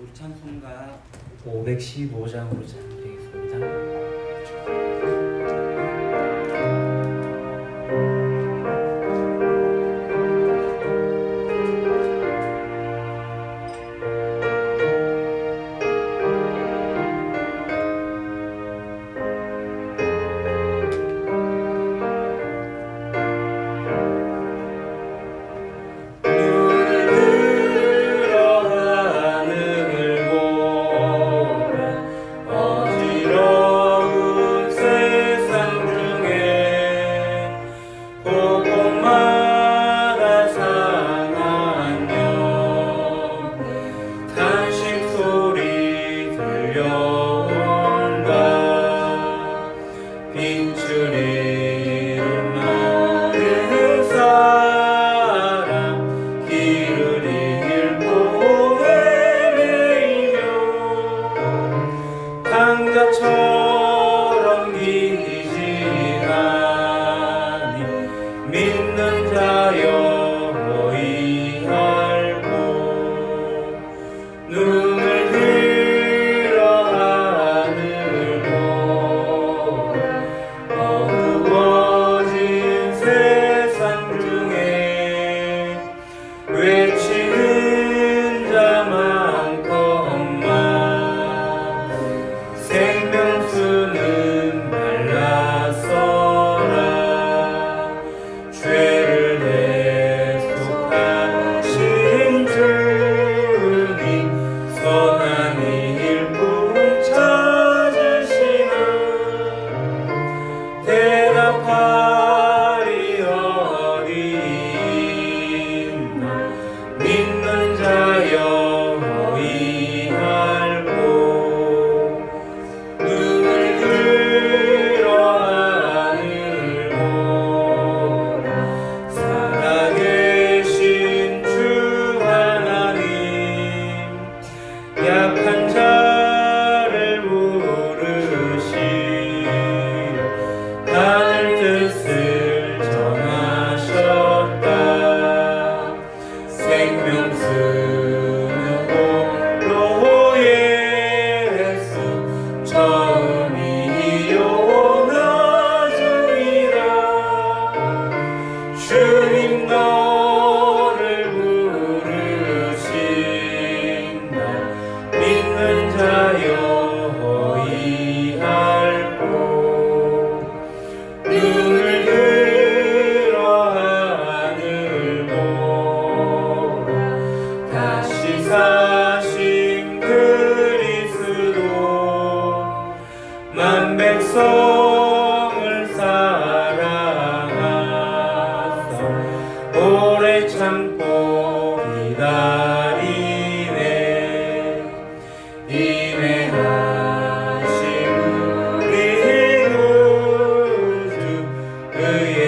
우리 찬송가 515장으로 찬양드리겠습니다. 강자처럼 기지하니 믿는 자여 너희 알고 눈을 들어 하늘 보라 어두워진 세상 중에 외치는 자 많건만 생명수는 말라서라 죄를 대속하신 주님 선한 일꾼 찾으시나 대답하리 어디 있나 믿는 자여 너희 알고 눈을 들어 하늘 보라 살아계신 주 하나님 약한 자를 부르시어 하늘 뜻을 전하셨다 생명수는 홀로 예수 처음이요 나중이라 주님 너를 부르신다 믿는 자여 너희 알고 눈을 들어 하늘 보라 다시 사신 그리스도 만 백성을 사랑하사 오래 참고 기다리네 인내하신 우리 구주 그의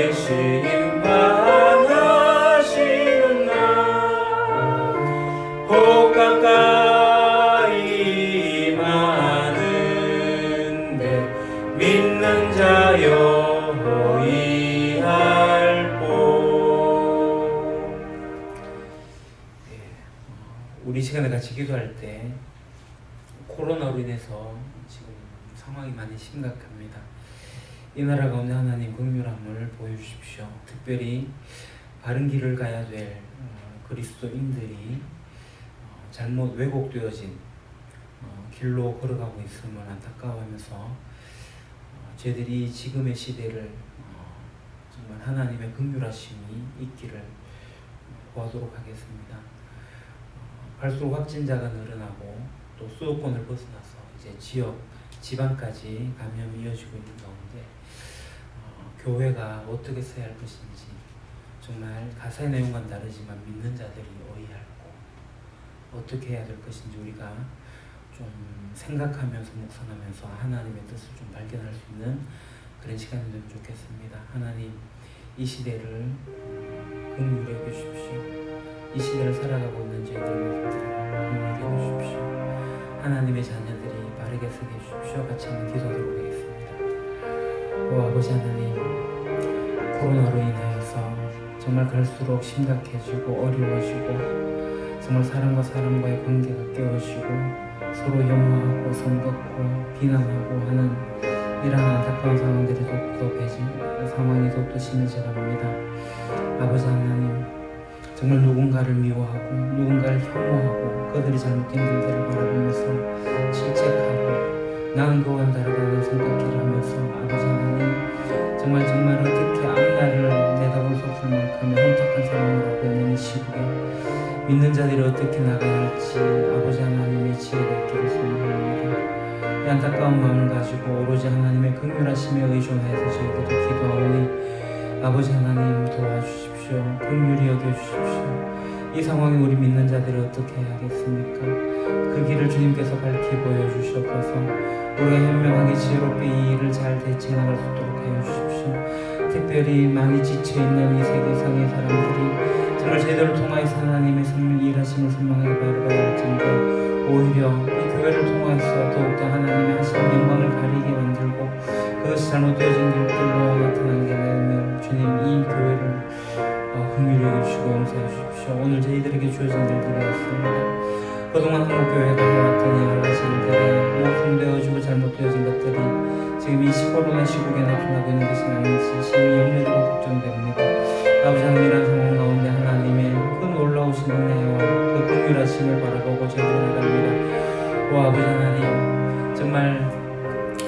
심판하시는 날 혹 가까이 임하는데 믿는 자여 너희 알고 우리 시간에 같이 기도할 때 코로나로 인해서 지금 상황이 많이 심각합니다. 이 나라 가운데 하나님 긍휼함을 보여주십시오. 특별히 바른 길을 가야 될 그리스도인들이 잘못 왜곡되어진 길로 걸어가고 있음을 안타까워하면서 저희들이 지금의 시대를 정말 하나님의 긍휼하심이 있기를 구하도록 하겠습니다. 갈수록 확진자가 늘어나고 또 수도권을 벗어나서 이제 지역, 지방까지 감염이 이어지고 있는 가운데 교회가 어떻게 써야 할 것인지 정말 가사의 내용과는 다르지만 믿는 자들이 어이할고 어떻게 해야 될 것인지 우리가 좀 생각하면서 묵상하면서 하나님의 뜻을 좀 발견할 수 있는 그런 시간이 되면 좋겠습니다. 하나님 이 시대를 긍휼히 여기십시오. 이 시대를 살아가고 있는 저희들의 모습들을 긍휼히 여기십시오. 하나님의 자녀들이 바르게 서게 해주십시오. 같이 한번 기도하도록 하겠습니다. 오 아버지 하나님 코로나로 인하여서 정말 갈수록 심각해지고 어려워지고 정말 사람과 사람과의 관계가 깨어지고 서로 혐오하고 손긋고 비난하고 하는 이런 안타까운 상황들이 상황이 더욱더 심해져갑니다. 아버지 하나님, 정말 누군가를 미워하고 누군가를 혐오하고 그들이 잘못된 길들을 바라보면서 질책하고 나는 그와는 다르다는 손꼽기를 하면서 아버지 하나님, 정말 어떻게 앞날을 내다볼 수 없을 만큼의 혼탁한 상황을 하고 있는 이 시국에 믿는 자들이 어떻게 나가야 할지 아버지 하나님의 지혜가 있기를 소망합니다. 이 안타까운 마음을 가지고 오로지 하나님의 긍휼하심에 의존하여서 저희들이 기도하오니 아버지 하나님 도와주십시오. 긍휼히 여겨주십시오. 이 상황에 우리 믿는 자들이 어떻게 해야겠습니까? 그 길을 주님께서 밝히 보여주시옵소서. 우리가 현명하게 지혜롭게 이 일을 잘 대처해나갈 수 있도록 하여 주십시오. 특별히 많이 지쳐있는 이 세계상의 사람들이 정말 제대로 통하여서 하나님의 일하심을 선명하게 바라봐야 할진데 오히려 이 교회를 통하여서 더욱더 하나님의 하시는 영광을 가리게 만들고 그것이 잘못되어진 길들로 나타나게 되면 주님 이 교회를 긍휼히 여기시고 용서해 주십시오. 오늘 저희들에게 주어진 일들이었습니다. 그동안 한국교회가 해왔던 여러 가지 일들에 모순되어지고 잘못되어진 것들이 지금 이 코로나 시국에 나타나고 있는 것이 아닌지 심히 염려되고 걱정됩니다. 아버지 하나님, 이런 상황 가운데 하나님의 그 놀라우신 은혜와 그 긍휼하심을 바라보고 저희들이 나갑니다. 오 아버지 하나님, 정말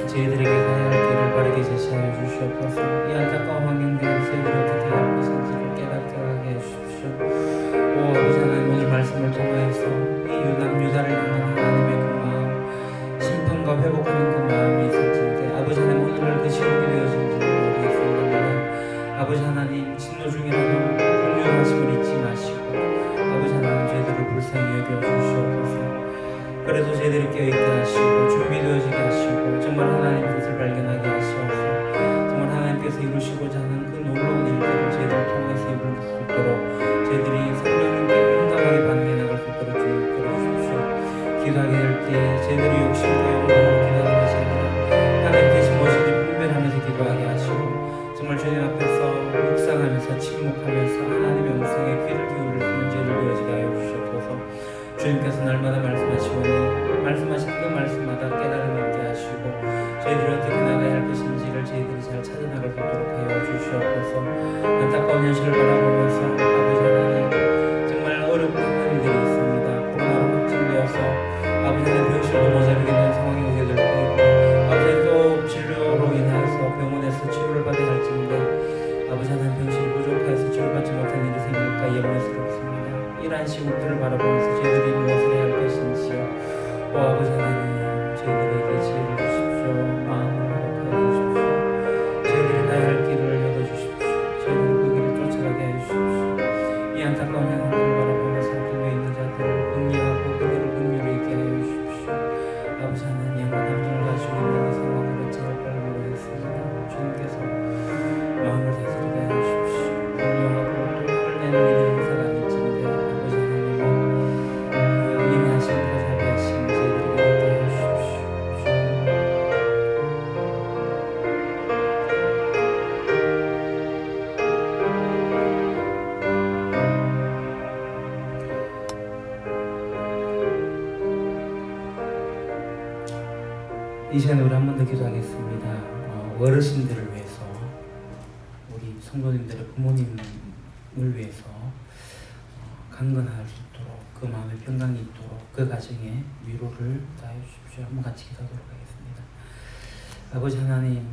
저희들에게 가야 할 길을 바르게 제시하여 주시옵소서. 이 안타까운 환경들에서 저희들이 어떻게 해야 할 것인지를 깨닫게 하게 해주십시오. 오 아버지 하나님, 오늘 말씀을 통하여서 이 유다를 향한 하나님의 그 마음, 심판과 회복하는 그 마음이 있을진데 아버지 하나님, 오늘 그 시국이 되어진지 모르겠습니다만 아버지 하나님, 진노 중이라도 긍휼하심을 잊지 마시고 아버지 하나님, 저희들을 불쌍히 여겨주시옵소서. 그래도 저희들이 깨어있게 하시고 준비되어지게 하시고 정말 하나님 뜻을 발견하게 하시옵소서. 정말 하나님께서 이루시고자 하는 그 놀라운 일들을 저희들을 통해서 이룰 수 있도록 저희들이 성령님께 민감하게 반응해 나갈 수 있도록 주님 이끌어주십시오. 기도하게 될 때 저희들이 욕심과 영광으로 기도하는 것이 아니라 하나님 뜻이 무엇인지 분별하면서 기도하게 하시고 정말 주님 앞에서 묵상하면서 침묵하면서 하나님의 음성에 귀를 기울일 수 있는 저희들 되어지게 하여 주시옵소서. 주님께서 날마다 말씀하시오니 말씀하시는 그 말씀마다 깨달음을 있게 하시고 저희들이 어떻게 나가야 할 것인지를 저희들이 잘 찾아나갈 수 있도록 하여 주시옵소서. 안타까운 현실을 바라보면서 아버지 하나님, 정말 어렵고 힘든 일들이 있습니다. 코로나로 확진되어서 아버지 하나님 병실도 모자르게 된 상황이 오게 될 테고 아버지 또 진료로 인해서 병원에서 치료를 받아야 할지인데 아버지 하나님 병실이 부족해서 치료받지 못하는 일이 생길까 염려스럽습니다. 이러한 시국들을 바라보면서 저희들이 무엇을 해야 할 것인지 오 아버지 하나님, 저희들에게 지혜를 주십시오. 마음을 회복하여 주십시오. 저희들이 가야 할 길을 열어주십시오. 저희들이 그 길을 쫓아가게 해 주십시오. 이 안타까운 현상들을 바라보면서 교회에 있는 자들을 긍휼하고 그들을 긍휼히 있게 하여 주십시오. 아버지 하나님, 영원 감정을 가지고 있는 이 상황을 어찌할 바를 모르겠습니다. 주님께서 마음을 다스리게 하여 주십시오. 긍휼하고 또 화를 내는 일이 행사가 아닐진데 아버지 하나님은 그 인내하신 그 자비하신 저희들에게 있게 하여 주십시오. 이 시간에 우리 한 번 더 기도하겠습니다. 어르신들을 위해서, 우리 성도님들의 부모님을 위해서 강건할 수 있도록 그 마음의 평강이 있도록 그 가정에 위로를 다해 주십시오. 한번 같이 기도하도록 하겠습니다. 아버지 하나님,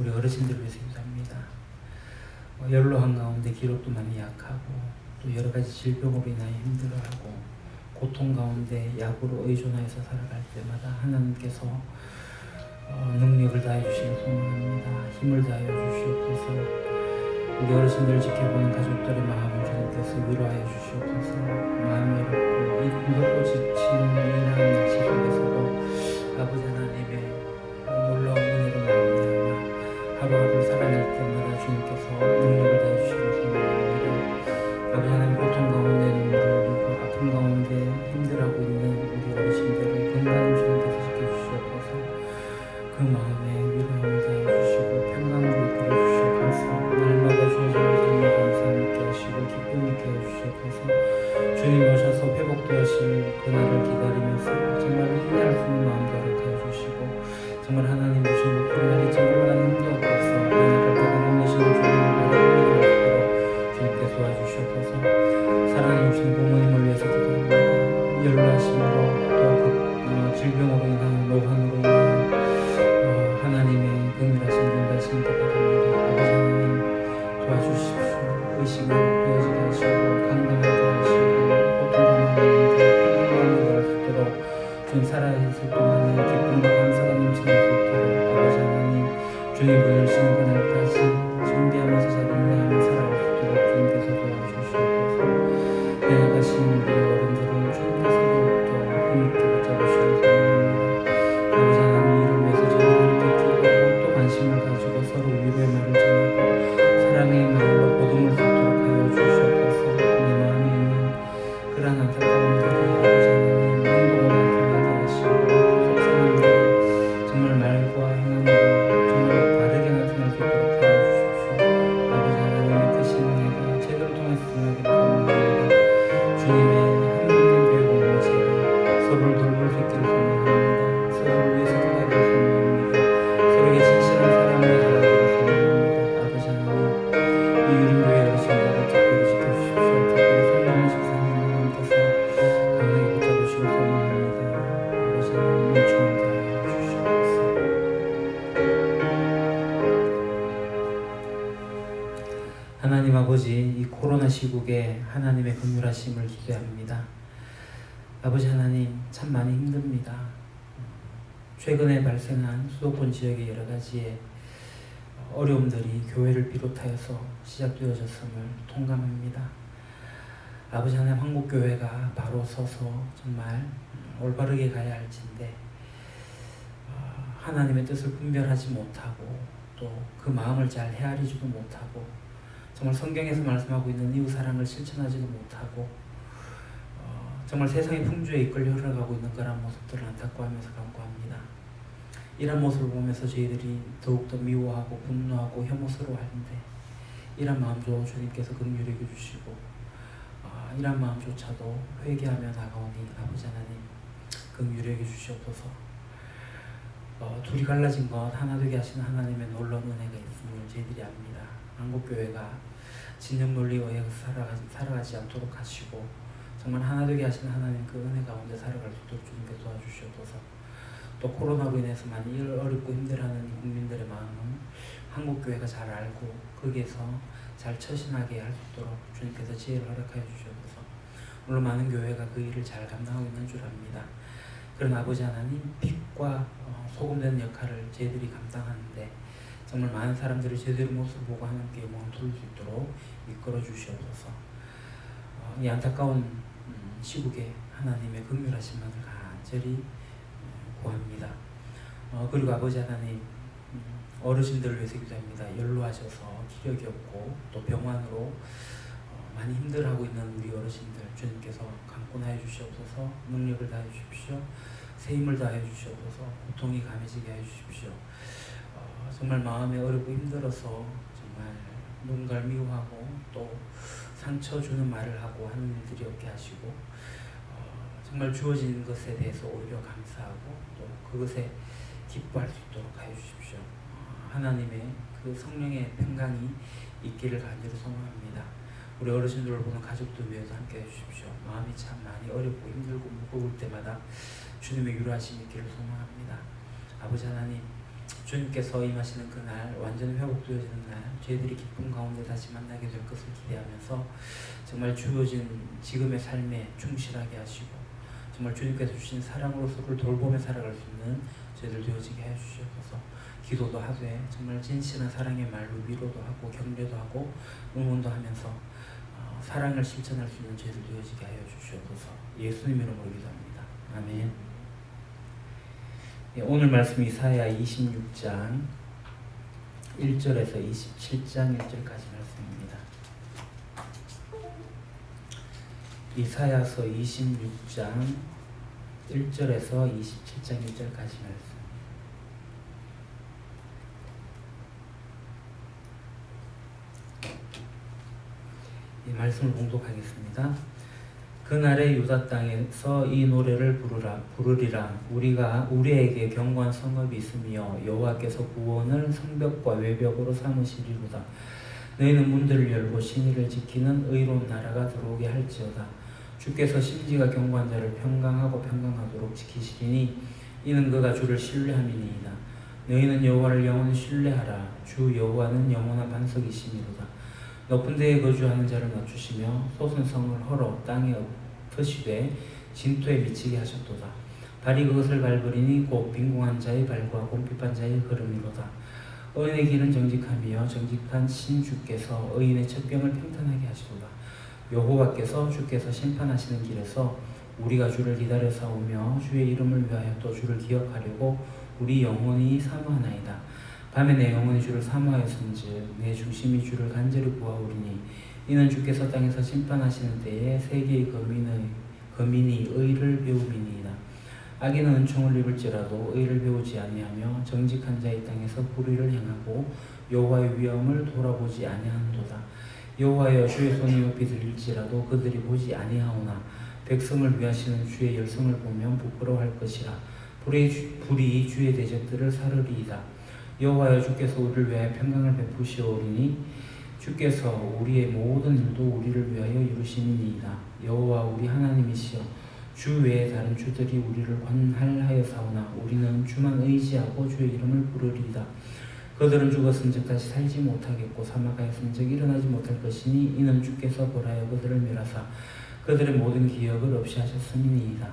우리 어르신들을 위해서 기도합니다. 연로한 가운데 기력도 많이 약하고 또 여러 가지 질병으로 인하여 힘들어하고 고통 가운데 약으로 의존하여서 살아갈 때마다 하나님께서 능력을 다해 주시길 소망합니다. 힘을 다해 주시옵소서. 우리 어르신들을 지켜보는 가족들의 마음을 주님께서 위로하여 주시옵소서. 마음이 어렵고 이 무겁고 지친 이러한 날씨 속에서도 아버지 하나님의 놀라운 은혜로 말미암아 하루하루 살아낼 때마다 주님께서 능력을 다해 주시길 소망합니다. 아버지 하나님, 고통 가운데 눈물을 흘리고 아픔 가운데 힘들어하고 있는 우리 어르신들을 건강히 주님께서 지켜주시옵소서. 그 마음에 위로함을 다해 주시고 평강으로 이끌어 주시옵소서. 날마다 주어지는 삶을 감사함 있게 하시고 기쁨 있게 해 주시옵소서. 주님 오셔서 회복 정말 하나님 주신 목소리 날리지 올라가는 힘도 없어서 하나님 gat다가 넘으시는 주님을 바라보며 주님께 도와주시옵소서. 사랑하는 주신 부모님을 위해서 기도합니다. 연로하심으로 또 질병으로 인한 노환으로 인한 하나님의 긍휼하신 인도하심 부탁드립니다. 아버지 하나님 도와주십시오. 의식을 되어지게 하시고 강건하게 하시고 고통당하는 일들 평안함을 할 수 있도록 주님 살아있을 동안에 기쁨과 감사가 넘치는 수 있도록 아버지 하나님 주님 보내시는 그날까지 준비하면서 잘 인내하며 살아갈 수 있도록 주님께서 도와주시옵소서. 내려가신 우리 어른들을 주님께서 더욱더 힘있게 붙잡으시길 소원합니다. 아버지 하나님 이를 위해서 저희를 기도하고 또 관심을 가지고 서로 위로의 말을 전하고 사랑의 말로 보듬을 수 있도록 하여 주시옵소서. 내 마음에 있는 그러한 안타까움들이 아버지 하나님 행동으로 나타나게 하시고 속상함들이 정말 말과 행함으로 정말 바르게 나타날 수 있도록 하여 주십시오. 아버지 하나님의 크신 은혜가 제대로 통해서 드러나기를 소망합니다. 주님의 한분된 교회 공동체가 서로를 돌볼 수 있기를 소망합니다. 서로를 위해서 기도하기를 소망합니다. 서로에게 진실한 사랑을 다하기를 소망합니다. 아버지 하나님 이 유림교회 어르신들을 특별히 지켜주십시오. 특별히 성령의 집사님과 함께서 강하게 붙잡으시길 소망합니다. 아버지 하나님 은총을 다하여 주시옵소서. 하나님 아버지 이 코로나 시국에 하나님의 긍휼하심을 기대합니다. 아버지 하나님 참 많이 힘듭니다. 최근에 발생한 수도권 지역의 여러 가지의 어려움들이 교회를 비롯하여서 시작되어졌음을 통감합니다. 아버지 하나님 한국교회가 바로 서서 정말 올바르게 가야 할진데 하나님의 뜻을 분별하지 못하고 또 그 마음을 잘 헤아리지도 못하고 정말 성경에서 말씀하고 있는 이웃사랑을 실천하지도 못하고 정말 세상의 풍조에 이끌려 흘러가고 있는 그런 모습들을 안타까워하면서 간구합니다. 이런 모습을 보면서 저희들이 더욱더 미워하고 분노하고 혐오스러워하는데 이런 마음도 주님께서 긍휼히 여겨주시고 이런 마음조차도 회개하며 나가오니 아버지 하나님 긍휼히 여겨주시옵소서. 둘이 갈라진 것 하나 되게 하시는 하나님의 놀라운 은혜가 있음을 저희들이 압니다. 한국교회가 진영 논리에 의해서 살아가지 않도록 하시고 정말 하나 되게 하시는 하나님 그 은혜 가운데 살아갈 수 있도록 주님께 도와주시옵소서. 또 코로나로 인해서 많이 어렵고 힘들어하는 국민들의 마음은 한국교회가 잘 알고 거기에서 잘 처신하게 할 수 있도록 주님께서 지혜를 허락하여 주시옵소서. 물론 많은 교회가 그 일을 잘 감당하고 있는 줄 압니다. 그러나 아버지 하나님 빛과 소금 되는 역할을 저희들이 감당하는데 정말 많은 사람들이 저희들의 모습을 보고 하나님께 영광을 돌릴 수 있도록 이끌어 주시옵소서. 이 안타까운 시국에 하나님의 긍휼하심만을 간절히 구합니다. 그리고 아버지 하나님 어르신들을 위해서 기도합니다. 연로하셔서 기력이 없고 또 병환으로 많이 힘들어하고 있는 우리 어르신들 주님께서 강권하여 주시옵소서. 능력을 다해 주십시오. 새 힘을 다해 주시옵소서. 고통이 감해지게 해 주십시오. 정말 마음에 어렵고 힘들어서 정말 누군가를 미워하고 또 상처 주는 말을 하고 하는 일들이 없게 하시고 정말 주어진 것에 대해서 오히려 감사하고 또 그것에 기뻐할 수 있도록 하여 주십시오. 하나님의 그 성령의 평강이 있기를 간절히 소망합니다. 우리 어르신들을 보는 가족들 위해서 함께 해주십시오. 마음이 참 많이 어렵고 힘들고 무거울 때마다 주님의 유로하심이 있기를 소망합니다. 아버지 하나님 주님께서 임하시는 그날 완전히 회복되어지는 날 저희들이 기쁨 가운데 다시 만나게 될 것을 기대하면서 정말 주어진 지금의 삶에 충실하게 하시고 정말 주님께서 주신 사랑으로 서로를 돌보며 살아갈 수 있는 저희들 되어지게 해주시옵소서. 기도도 하되 정말 진실한 사랑의 말로 위로도 하고 격려도 하고 응원도 하면서 사랑을 실천할 수 있는 저희들 되어지게 하여 주시옵소서. 예수님 이름으로 기도합니다. 아멘. 오늘 말씀 이사야 26장 1절에서 27장 1절까지 말씀입니다. 이사야서 26장 1절에서 27장 1절까지 말씀. 이 말씀을 봉독하겠습니다. 그날의 유다 땅에서 이 노래를 부르리라. 우리에게 견고한 성읍이 있으며 여호와께서 구원을 성벽과 외벽으로 삼으시리로다. 너희는 문들을 열고 신의를 지키는 의로운 나라가 들어오게 할지어다. 주께서 심지가 견고한 자를 평강하도록 지키시리니 이는 그가 주를 신뢰함이니이다. 너희는 여호와를 영원히 신뢰하라. 주 여호와는 영원한 반석이시니로다. 높은 데에 거주하는 자를 낮추시며 솟은 성을 헐어 땅에 엎으시되 진토에 미치게 하셨도다. 발이 그것을 밟으리니 곧 빈궁한 자의 발과 곰핍한 자의 걸음이로다. 의인의 길은 정직하며 정직한 신주께서 의인의 첩경을 평탄하게 하시도다. 여호와께서 주께서 심판하시는 길에서 우리가 주를 기다려 싸우며 주의 이름을 위하여 또 주를 기억하려고 우리 영혼이 사모하나이다. 밤에 내 영혼이 주를 사모하였은즉 내 중심이 주를 간절히 구하오리니 이는 주께서 땅에서 심판하시는 때에 세계의 거민이 의를 배움이니이다. 악인은 은총을 입을지라도 의를 배우지 아니하며 정직한 자의 땅에서 불의를 행하고 여호와의 위엄을 돌아보지 아니하는도다. 여호와여 주의 손이 높이 들릴지라도 그들이 보지 아니하오나 백성을 위하시는 주의 열성을 보면 부끄러워할 것이라. 불이 주의 대적들을 사르리이다. 여호와여 주께서 우리를 위하여 평강을 베푸시오리니 주께서 우리의 모든 일도 우리를 위하여 이루시니이다. 여호와 우리 하나님이시여 주 외에 다른 주들이 우리를 관할하여사오나 우리는 주만 의지하고 주의 이름을 부르리이다. 그들은 죽었은즉 다시 살지 못하겠고 사망하였은즉 일어나지 못할 것이니 이는 주께서 벌하여 그들을 멸하사 그들의 모든 기억을 없이 하셨음이니이다.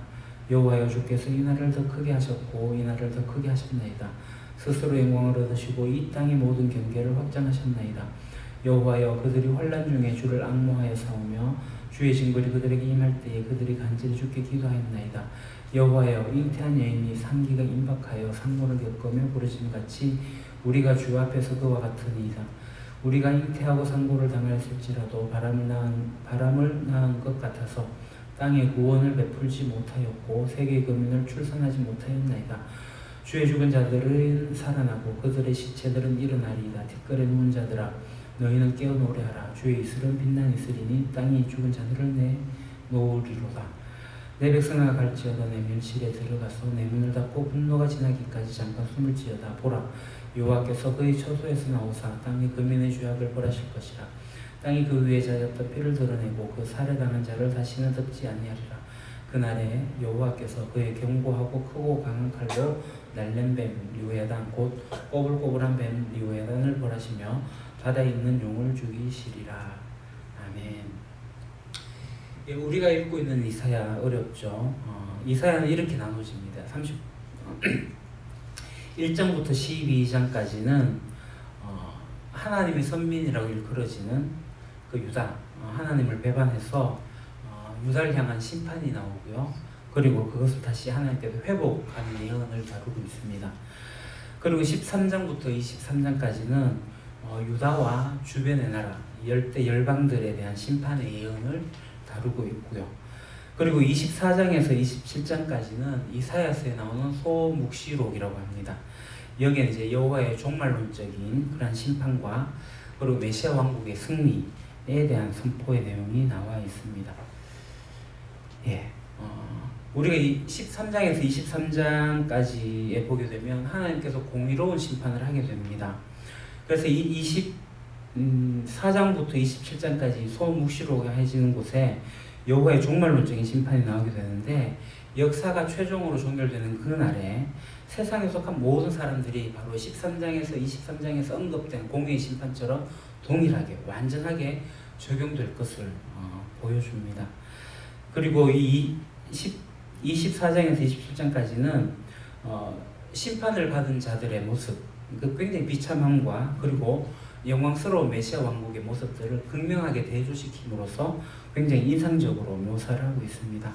여호와여 주께서 이 나라를 더 크게 하셨고 이 나라를 더 크게 하셨나이다. 스스로 영광을 얻으시고 이 땅의 모든 경계를 확장하셨나이다. 여호와여 그들이 환난 중에 주를 앙모하여 싸우며 주의 징벌이 그들에게 임할 때에 그들이 간절히 주께 기도하였나이다. 여호와여 잉태한 여인이 상기가 임박하여 상고를 겪으며 부르짖음같이 우리가 주 앞에서 그와 같으니이다. 우리가 잉태하고 상고를 당하였을지라도 바람을 낳은 것 같아서 땅에 구원을 베풀지 못하였고 세계의 거민을 출산하지 못하였나이다. 주의 죽은 자들은 살아나고 그들의 시체들은 일어나리이다. 뒷걸에 누운 자들아 너희는 깨어 노래하라. 주의 이슬은 빛난 이슬이니 땅이 죽은 자들을 내놓으리로다. 내 백성아 갈지어다. 내 멸실에 들어가서 내 문을 닫고 분노가 지나기까지 잠깐 숨을 지어다. 보라 여호와께서 그의 처소에서 나오사 땅이 거민의 죄악을 벌하실 것이라. 땅이 그 위에 자였던 피를 드러내고 그 살해당한 자를 다시는 덮지 아니하리라. 그날에 여호와께서 그의 견고하고 크고 강한 칼로 날랜 뱀 리오야단 곧 꼬불꼬불한 뱀 리오야단을 벌하시며 바다에 있는 용을 죽이시리라. 아멘. 예, 우리가 읽고 있는 이사야 어렵죠. 이사야는 이렇게 나눠집니다. 1장부터 12장까지는 하나님의 선민이라고 일컬어지는 그 유다, 하나님을 배반해서 유다를 향한 심판이 나오고요. 그리고 그것을 다시 하나님께서 회복하는 예언을 다루고 있습니다. 그리고 13장부터 23장까지는 유다와 주변의 나라, 열대 열방들에 대한 심판의 예언을 다루고 있고요. 그리고 24장에서 27장까지는 이사야서에 나오는 소묵시록이라고 합니다. 여기에 이제 여호와의 종말론적인 그런 심판과 그리고 메시아 왕국의 승리에 대한 선포의 내용이 나와 있습니다. 예, 우리가 이 13장에서 23장까지에 보게 되면 하나님께서 공의로운 심판을 하게 됩니다. 그래서 이 24장부터 27장까지 소묵시록이 해지는 곳에 여호와의 종말론적인 심판이 나오게 되는데 역사가 최종으로 종결되는 그날에 세상에 속한 모든 사람들이 바로 13장에서 23장에서 언급된 공의의 심판처럼 동일하게 완전하게 적용될 것을 보여줍니다. 그리고 이 24장에서 27장까지는 심판을 받은 자들의 모습, 그 굉장히 비참함과 그리고 영광스러운 메시아 왕국의 모습들을 극명하게 대조시킴으로써 굉장히 인상적으로 묘사를 하고 있습니다.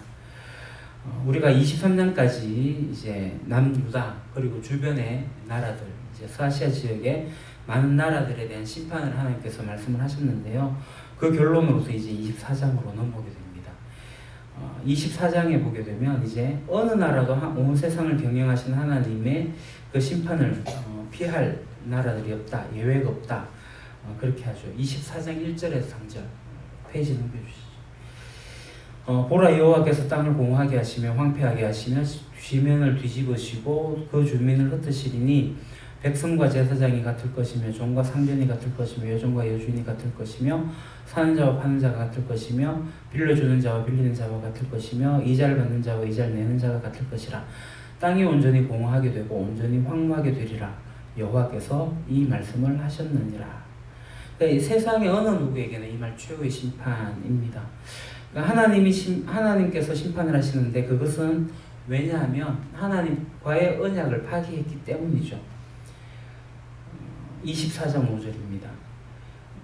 우리가 23장까지 이제 남유다 그리고 주변의 나라들, 이제 서아시아 지역의 많은 나라들에 대한 심판을 하나님께서 말씀을 하셨는데요. 그 결론으로서 이제 24장으로 넘어오게 됩니다. 24장에 보게 되면 이제 어느 나라도 온 세상을 경영하신 하나님의 그 심판을 피할 나라들이 없다, 예외가 없다. 그렇게 하죠. 24장 1절에서 3절 페이지 넘겨주시죠. 보라 여호와께서 땅을 공허하게 하시며 황폐하게 하시며 지면을 뒤집으시고 그 주민을 흩으시리니 백성과 제사장이 같을 것이며 종과 상전이 같을 것이며 여종과 여주인이 같을 것이며 사는 자와 파는 자가 같을 것이며 빌려주는 자와 빌리는 자와 같을 것이며 이자를 받는 자와 이자를 내는 자가 같을 것이라. 땅이 온전히 공허하게 되고 온전히 황무하게 되리라. 여호와께서 이 말씀을 하셨느니라. 그러니까 이 세상의 어느 누구에게는 이 말 최후의 심판입니다. 그러니까 하나님께서 심판을 하시는데 그것은 왜냐하면 하나님과의 언약을 파기했기 때문이죠. 24장 5절입니다.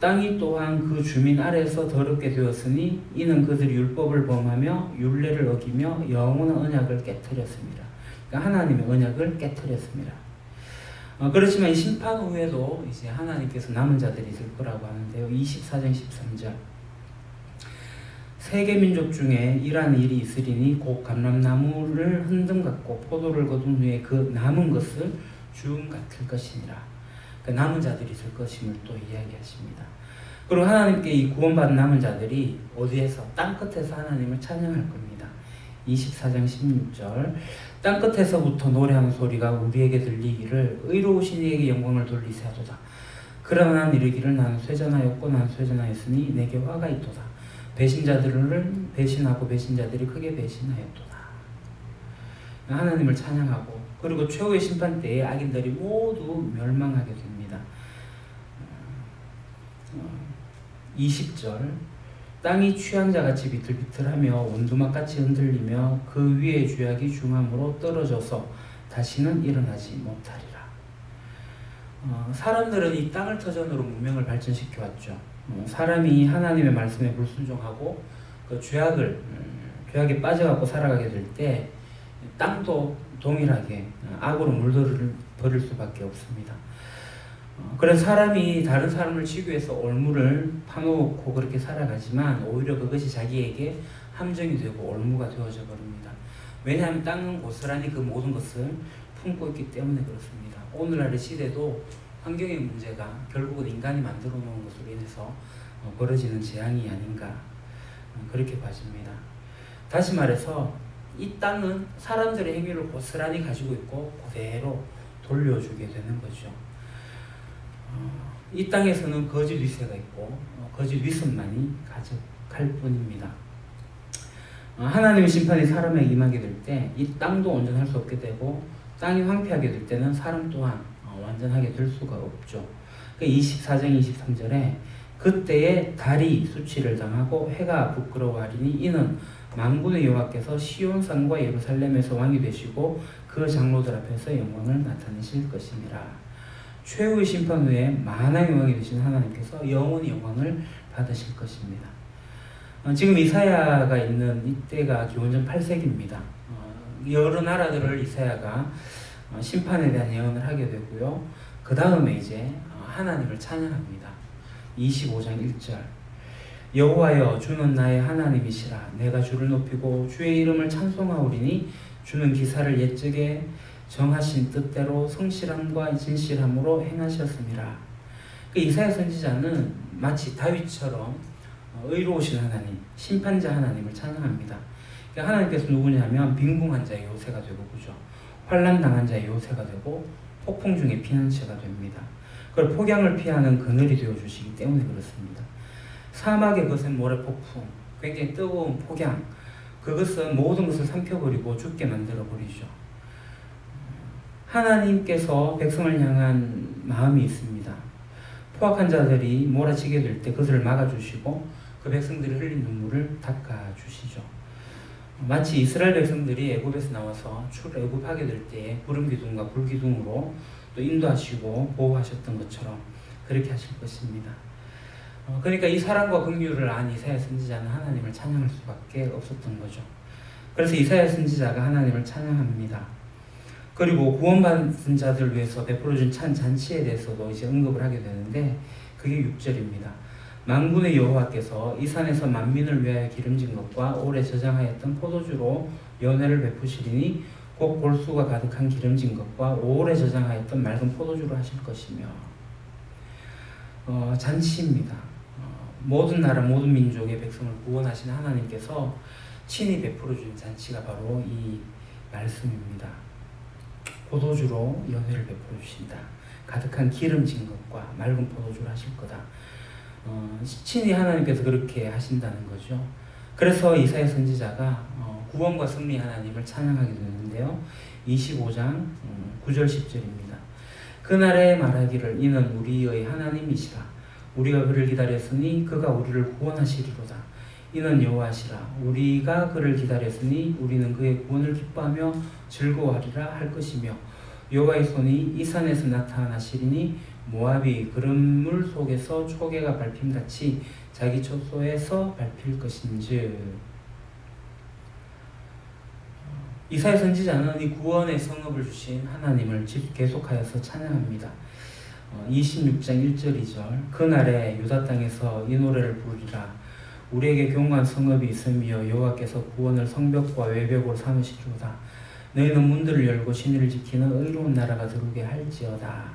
땅이 또한 그 주민 아래에서 더럽게 되었으니 이는 그들이 율법을 범하며 율례를 어기며 영원한 언약을 깨뜨렸습니다. 그러니까 하나님의 언약을 깨뜨렸습니다. 그렇지만 이 심판 후에도 이제 하나님께서 남은 자들이 있을 거라고 하는데요. 24장 13절. 세계 민족 중에 이러한 일이 있으리니 곧 감람나무를 흔든 같고 포도를 거둔 후에 그 남은 것을 주음 같을 것이니라. 그러니까 남은 자들이 있을 것임을 또 이야기하십니다. 그리고 하나님께 이 구원받은 남은 자들이 어디에서? 땅끝에서 하나님을 찬양할 겁니다. 24장 16절. 땅끝에서부터 노래하는 소리가 우리에게 들리기를 의로우신 이에게 영광을 돌리세하도다. 그러나 난 이르기를 나는 쇠잔하였고 난 쇠잔하였으니 내게 화가 있도다. 배신자들을 배신하고 배신자들이 크게 배신하였도다. 하나님을 찬양하고 그리고 최후의 심판 때에 악인들이 모두 멸망하게 됩니다. 20절. 땅이 취한 자같이 비틀비틀하며 원두막같이 흔들리며 그 위에 주약이 중함으로 떨어져서 다시는 일어나지 못하리라. 사람들은 이 땅을 터전으로 문명을 발전시켜 왔죠. 사람이 하나님의 말씀에 불순종하고 그 죄악에 빠져갖고 살아가게 될 때 땅도 동일하게 악으로 물들을 수밖에 없습니다. 그래서 사람이 다른 사람을 치기 위해서 올무를 파놓고 그렇게 살아가지만 오히려 그것이 자기에게 함정이 되고 올무가 되어져 버립니다. 왜냐하면 땅은 고스란히 그 모든 것을 품고 있기 때문에 그렇습니다. 오늘날의 시대도 환경의 문제가 결국은 인간이 만들어 놓은 것으로 인해서 벌어지는 재앙이 아닌가 그렇게 봐집니다. 다시 말해서 이 땅은 사람들의 행위를 고스란히 가지고 있고 그대로 돌려주게 되는 거죠. 이 땅에서는 거짓 위세가 있고 거짓 위선만이 가득할 뿐입니다. 하나님의 심판이 사람에게 임하게 될 때 이 땅도 온전할 수 없게 되고 땅이 황폐하게 될 때는 사람 또한 완전하게 될 수가 없죠. 24장 23절에 그때에 달이 수치를 당하고 해가 부끄러워하리니 이는 만군의 여호와께서 시온산과 예루살렘에서 왕이 되시고 그 장로들 앞에서 영광을 나타내실 것이니라. 최후의 심판 후에 만왕의 왕이 되신 하나님께서 영원히 영광을 받으실 것입니다. 지금 이사야가 있는 이때가 기원전 8세기입니다. 여러 나라들을 이사야가 심판에 대한 예언을 하게 되고요. 그 다음에 이제 하나님을 찬양합니다. 25장 1절. 여호와여 주는 나의 하나님이시라. 내가 주를 높이고 주의 이름을 찬송하오리니 주는 기사를 옛적에 정하신 뜻대로 성실함과 진실함으로 행하셨습니다. 이사야 선지자는 마치 다윗처럼 의로우신 하나님, 심판자 하나님을 찬양합니다. 하나님께서 누구냐면 빈궁한 자의 요새가 되고 그죠? 환난 당한 자의 요새가 되고 폭풍 중에 피난처가 됩니다. 그걸 폭양을 피하는 그늘이 되어 주시기 때문에 그렇습니다. 사막의 거센 모래 폭풍, 굉장히 뜨거운 폭양, 그것은 모든 것을 삼켜버리고 죽게 만들어 버리죠. 하나님께서 백성을 향한 마음이 있습니다. 포악한 자들이 몰아치게 될 때 그것을 막아주시고 그 백성들이 흘린 눈물을 닦아주시죠. 마치 이스라엘 백성들이 애굽에서 나와서 출애굽하게 될 때에 구름 기둥과 불 기둥으로 또 인도하시고 보호하셨던 것처럼 그렇게 하실 것입니다. 그러니까 이 사랑과 긍휼을 안 이사야 선지자는 하나님을 찬양할 수밖에 없었던 거죠. 그래서 이사야 선지자가 하나님을 찬양합니다. 그리고 구원받은 자들 위해서 베풀어준 찬 잔치에 대해서도 이제 언급을 하게 되는데 그게 6절입니다. 만군의 여호와께서 이 산에서 만민을 위하여 기름진 것과 오래 저장하였던 포도주로 연회를 베푸시리니 곧 골수가 가득한 기름진 것과 오래 저장하였던 맑은 포도주로 하실 것이며 잔치입니다. 모든 나라 모든 민족의 백성을 구원하신 하나님께서 친히 베풀어 주는 잔치가 바로 이 말씀입니다. 포도주로 연회를 베풀어 주신다. 가득한 기름진 것과 맑은 포도주를 하실 거다. 친히 하나님께서 그렇게 하신다는 거죠. 그래서 이사야 선지자가 구원과 승리 하나님을 찬양하게 되는데요. 25장 9절 10절입니다. 그날에 말하기를 이는 우리의 하나님이시라. 우리가 그를 기다렸으니 그가 우리를 구원하시리로다. 이는 여호와시라. 우리가 그를 기다렸으니 우리는 그의 구원을 기뻐하며 즐거워하리라 할 것이며 여호와의 손이 이 산에서 나타나시리니 모압이 그름물 속에서 초계가 밟힘같이 자기 처소에서 밟힐 것인즉. 이사야 선지자는 이 구원의 성읍을 주신 하나님을 계속하여서 찬양합니다. 26장 1절 2절 그날에 유다 땅에서 이 노래를 부르리라. 우리에게 견고한 성읍이 있으며 여호와께서 구원을 성벽과 외벽으로 삼으시리로다. 너희는 문들을 열고 신의를 지키는 의로운 나라가 들어오게 할지어다.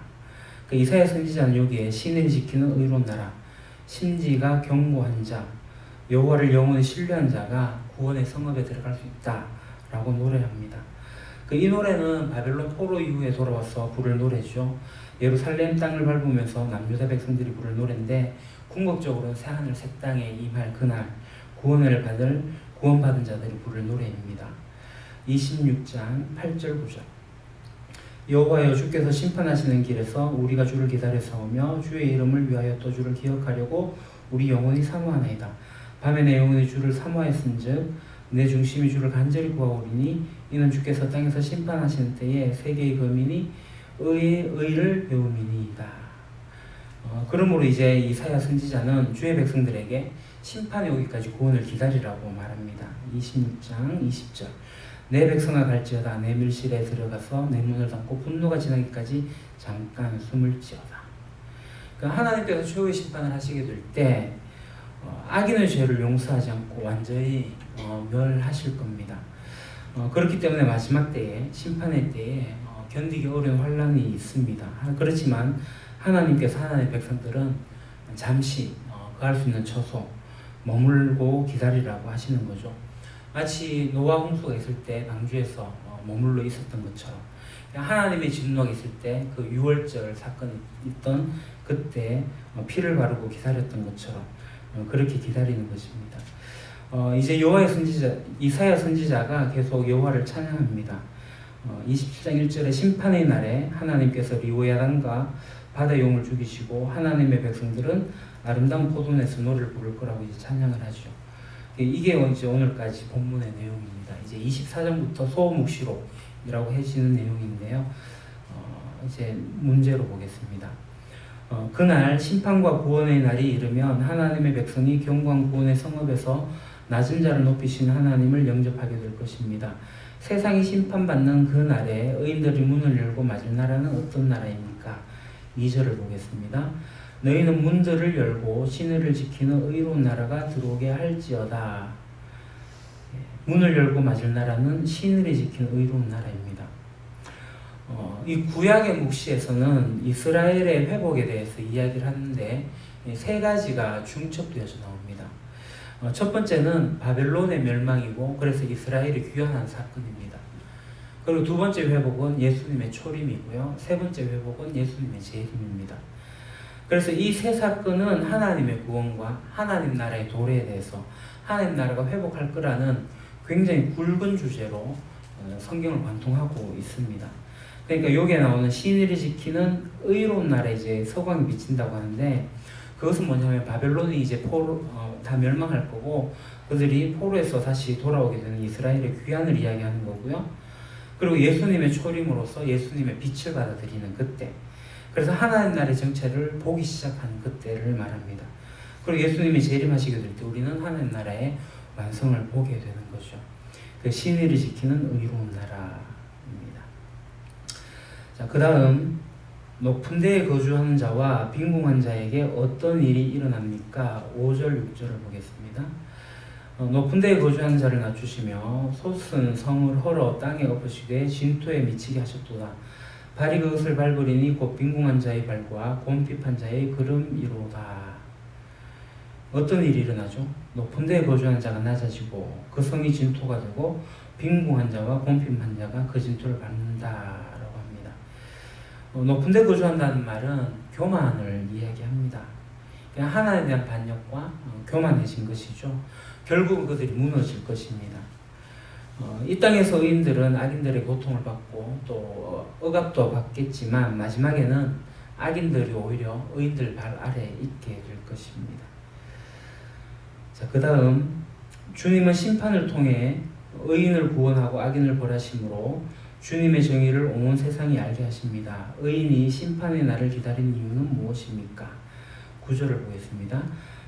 이사야 선지자는 여기에 신의를 지키는 의로운 나라, 심지가 견고한 자, 여호와를 영원히 신뢰한 자가 구원의 성읍에 들어갈 수 있다라고 노래합니다. 이 노래는 바벨론 포로 이후에 돌아와서 부를 노래죠. 예루살렘 땅을 밟으면서 남유다 백성들이 부를 노래인데 궁극적으로는 새하늘 새 땅에 임할 그날 구원받은 자들이 부를 노래입니다. 26장 8절 9절 여호와여 주께서 심판하시는 길에서 우리가 주를 기다려 싸우며 주의 이름을 위하여 또 주를 기억하려고 우리 영혼이 사모하나이다. 밤에 내 영혼이 주를 사모하였은즉 내 중심이 주를 간절히 구하오리니 이는 주께서 땅에서 심판하시는 때에 세계의 거민이 의를 배움이니이다. 그러므로 이제 이사야 선지자는 주의 백성들에게 심판이 오기까지 구원을 기다리라고 말합니다. 26장 20절 내 백성아 갈지어다. 내 밀실에 들어가서 내 문을 닫고 분노가 지나기까지 잠깐 숨을지어다. 하나님께서 최후의 심판을 하시게 될 때 악인의 죄를 용서하지 않고 완전히 멸하실 겁니다. 그렇기 때문에 마지막 때에 심판의 때에 견디기 어려운 환란이 있습니다. 그렇지만 하나님께서 하나님의 백성들은 잠시 거할 수 있는 처소 머물고 기다리라고 하시는 거죠. 마치 노아 홍수가 있을 때 방주에서 머물러 있었던 것처럼 하나님의 진노가 있을 때 그 유월절 사건이 있던 그때 피를 바르고 기다렸던 것처럼 그렇게 기다리는 것입니다. 이제 이사야 선지자가 계속 여호와를 찬양합니다. 27장 1절에 심판의 날에 하나님께서 리오야단과 바다 용을 죽이시고 하나님의 백성들은 아름다운 포도원에서 노래를 부를 거라고 이제 찬양을 하죠. 이게 이제 오늘까지 본문의 내용입니다. 이제 24장부터 소묵시록이라고 해지는 내용인데요. 이제 문제로 보겠습니다. 그날 심판과 구원의 날이 이르면 하나님의 백성이 견고한 구원의 성읍에서 낮은 자를 높이시는 하나님을 영접하게 될 것입니다. 세상이 심판받는 그 날에 의인들이 문을 열고 맞을 나라는 어떤 나라입니까? 2절을 보겠습니다. 너희는 문들을 열고 신의를 지키는 의로운 나라가 들어오게 할지어다. 문을 열고 맞을 나라는 신의를 지키는 의로운 나라입니다. 이 구약의 묵시에서는 이스라엘의 회복에 대해서 이야기를 하는데 세 가지가 중첩되어져 나옵니다. 첫 번째는 바벨론의 멸망이고 그래서 이스라엘이 귀환한 사건입니다. 그리고 두 번째 회복은 예수님의 초림이고요. 세 번째 회복은 예수님의 재림입니다. 그래서 이 세 사건은 하나님의 구원과 하나님 나라의 도래에 대해서 하나님 나라가 회복할 거라는 굉장히 굵은 주제로 성경을 관통하고 있습니다. 그러니까 여기에 나오는 신의를 지키는 의로운 나라에 이제 서광이 비친다고 하는데 그것은 뭐냐면 바벨론이 이제 다 멸망할 거고 그들이 포로에서 다시 돌아오게 되는 이스라엘의 귀환을 이야기하는 거고요. 그리고 예수님의 초림으로서 예수님의 빛을 받아들이는 그때, 그래서 하나님 나라의 정체를 보기 시작하는 그때를 말합니다. 그리고 예수님이 재림하시게 될 때 우리는 하나님 나라의 완성을 보게 되는 거죠. 그 신의를 지키는 의로운 나라입니다. 자, 그 다음 높은 데에 거주하는 자와 빈궁한 자에게 어떤 일이 일어납니까? 5절 6절을 보겠습니다. 높은 데에 거주하는 자를 낮추시며 솟은 성을 헐어 땅에 엎으시되 진토에 미치게 하셨도다. 발이 그것을 밟으리니 곧 빈궁한 자의 발과 곰핍한 자의 걸음이로다. 어떤 일이 일어나죠? 높은 데에 거주하는 자가 낮아지고 그 성이 진토가 되고 빈궁한 자와 곤핍한 자가 그 진토를 받는다라고 합니다. 높은 데 거주한다는 말은 교만을 이야기합니다. 그냥 하나님에 대한 반역과 교만해진 것이죠. 결국은 그들이 무너질 것입니다. 이 땅에서 의인들은 악인들의 고통을 받고 또 억압도 받겠지만 마지막에는 악인들이 오히려 의인들 발 아래에 있게 될 것입니다. 자, 그 다음 주님은 심판을 통해 의인을 구원하고 악인을 벌하심으로 주님의 정의를 온 세상이 알게 하십니다. 의인이 심판의 날을 기다리는 이유는 무엇입니까? 9절을 보겠습니다.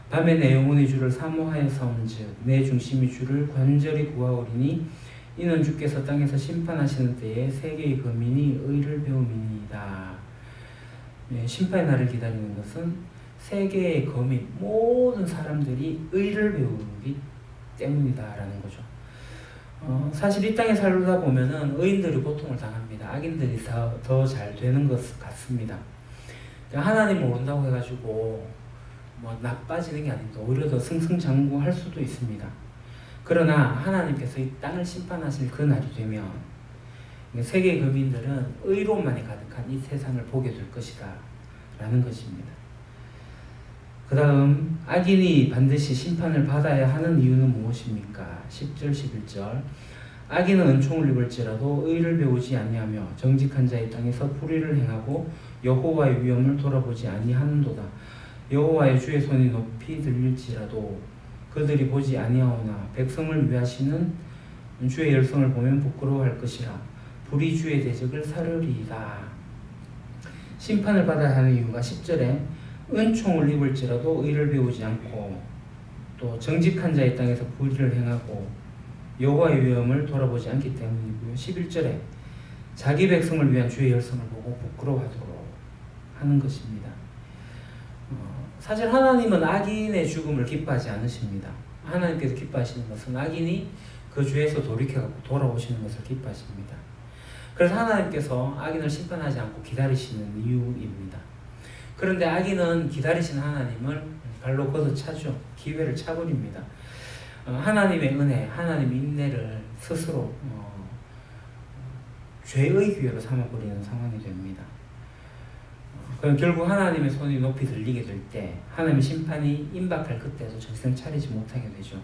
밤에 내 영혼이 주를 사모하여 싸운즉 내 중심이 주를 간절히 구하오리니 이는 주께서 땅에서 심판하시는 때에 세계의 거민이 의를 배움이니이다. 네, 심판의 날을 기다리는 것은 세계의 거민 모든 사람들이 의를 배우기 때문이다라는 거죠. 사실 이 땅에 살다 보면은 의인들이 고통을 당합니다. 악인들이 더 잘 되는 것 같습니다. 하나님 모른다고 해가지고 뭐 나빠지는 게 아닙니다. 오히려 더 승승장구할 수도 있습니다. 그러나 하나님께서 이 땅을 심판하실 그 날이 되면 세계 거민들은 의로만이 가득한 이 세상을 보게 될 것이다 라는 것입니다. 그 다음 악인이 반드시 심판을 받아야 하는 이유는 무엇입니까? 10절 11절 악인은 은총을 입을지라도 의를 배우지 아니하며 정직한 자의 땅에서 불의를 행하고 여호와의 위엄을 돌아보지 아니하는도다. 여호와의 주의 손이 높이 들릴지라도 그들이 보지 아니하오나 백성을 위하시는 주의 열성을 보면 부끄러워할 것이라. 불의 주의 대적을 사르리이다. 심판을 받아야 하는 이유가 10절에 은총을 입을지라도 의를 배우지 않고 또 정직한 자의 땅에서 불의를 행하고 여호와의 위엄을 돌아보지 않기 때문이고요. 11절에 자기 백성을 위한 주의 열성을 보고 부끄러워하도록 하는 것입니다. 사실 하나님은 악인의 죽음을 기뻐하지 않으십니다. 하나님께서 기뻐하시는 것은 악인이 그 죄에서 돌이켜갖고 돌아오시는 것을 기뻐하십니다. 그래서 하나님께서 악인을 심판하지 않고 기다리시는 이유입니다. 그런데 악인은 기다리시는 하나님을 발로 걷어차죠. 기회를 차버립니다. 하나님의 은혜, 하나님의 인내를 스스로 죄의 기회로 삼아버리는 상황이 됩니다. 그럼 결국 하나님의 손이 높이 들리게 될 때 하나님의 심판이 임박할 그때도 정신 차리지 못하게 되죠.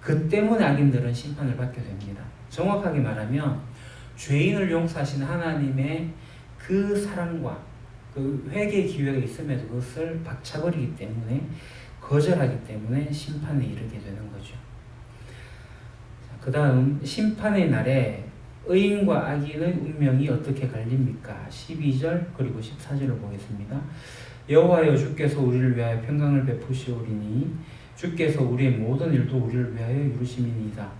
그 때문에 악인들은 심판을 받게 됩니다. 정확하게 말하면 죄인을 용서하시는 하나님의 그 사랑과 그 회개의 기회가 있음에도 그것을 박차버리기 때문에 거절하기 때문에 심판에 이르게 되는 거죠. 그 다음 심판의 날에 의인과 악인의 운명이 어떻게 갈립니까? 12절 그리고 14절을 보겠습니다. 여호와여 주께서 우리를 위하여 평강을 베푸시오리니 주께서 우리의 모든 일도 우리를 위하여 이루심이니이다.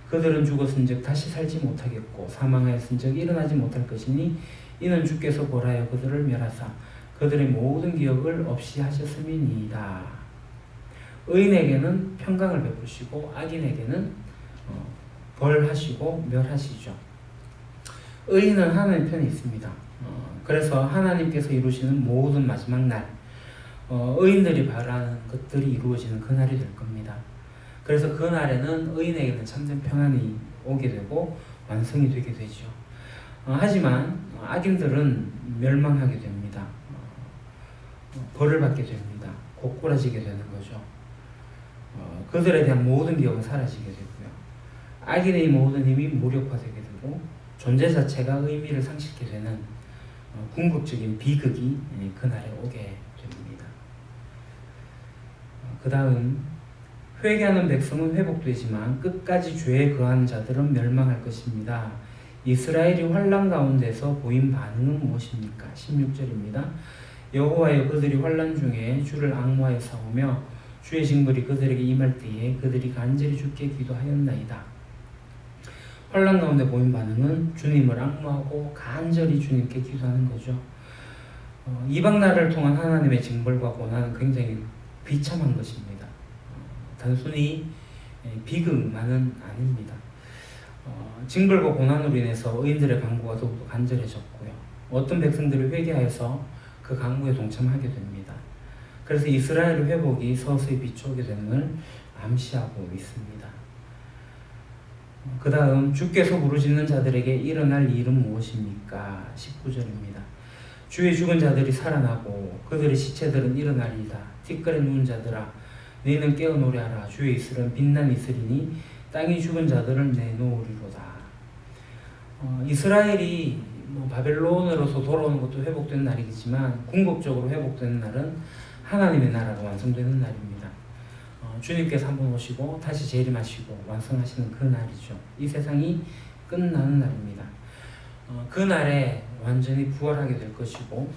그들은 죽었은즉 다시 살지 못하겠고 사망하였은즉 일어나지 못할 것이니 이는 주께서 보라여 그들을 멸하사 그들의 모든 기억을 없이 하셨음이니이다. 의인에게는 평강을 베푸시고 악인에게는 벌하시고 멸하시죠. 의인은 하나님 편에 있습니다. 그래서 하나님께서 이루시는 모든 마지막 날 의인들이 바라는 것들이 이루어지는 그 날이 될 겁니다. 그래서 그 날에는 의인에게는 참된 평안이 오게 되고 완성이 되게 되죠. 하지만 악인들은 멸망하게 됩니다. 벌을 받게 됩니다. 고꾸라지게 되는 거죠. 그들에 대한 모든 기억은 사라지게 되고요. 악인의 모든 힘이 무력화되게 되고 존재 자체가 의미를 상실게 되는 궁극적인 비극이 그날에 오게 됩니다. 그 다음 회개하는 백성은 회복되지만 끝까지 죄에 거하는 자들은 멸망할 것입니다. 이스라엘이 환난 가운데서 보인 반응은 무엇입니까? 16절입니다. 여호와여 그들이 환난 중에 주를 앙모하여 싸우며 주의 징벌이 그들에게 임할 때에 그들이 간절히 주께 기도하였나이다. 환난 가운데 보인 반응은 주님을 앙모하고 간절히 주님께 기도하는 거죠. 이방 나라를 통한 하나님의 징벌과 고난은 굉장히 비참한 것입니다. 단순히 비극만은 아닙니다. 징벌과 고난으로 인해서 의인들의 간구가 더욱더 간절해졌고요. 어떤 백성들이 회개하여서 그 간구에 동참하게 됩니다. 그래서 이스라엘의 회복이 서서히 비춰오게 됨을 암시하고 있습니다. 그 다음 주께서 부르짖는 자들에게 일어날 일은 무엇입니까? 19절입니다. 주의 죽은 자들이 살아나고 그들의 시체들은 일어나리이다. 뒷걸에 누운 자들아 너희는 깨어 노래하라. 주의 이슬은 빛난 이슬이니 땅이 죽은 자들을 내놓으리로다. 이스라엘이 바벨론으로서 돌아오는 것도 회복되는 날이겠지만 궁극적으로 회복되는 날은 하나님의 나라가 완성되는 날입니다. 주님께서 한번 오시고 다시 재림하시고 완성하시는 그 날이죠. 이 세상이 끝나는 날입니다. 그 날에 완전히 부활하게 될 것이고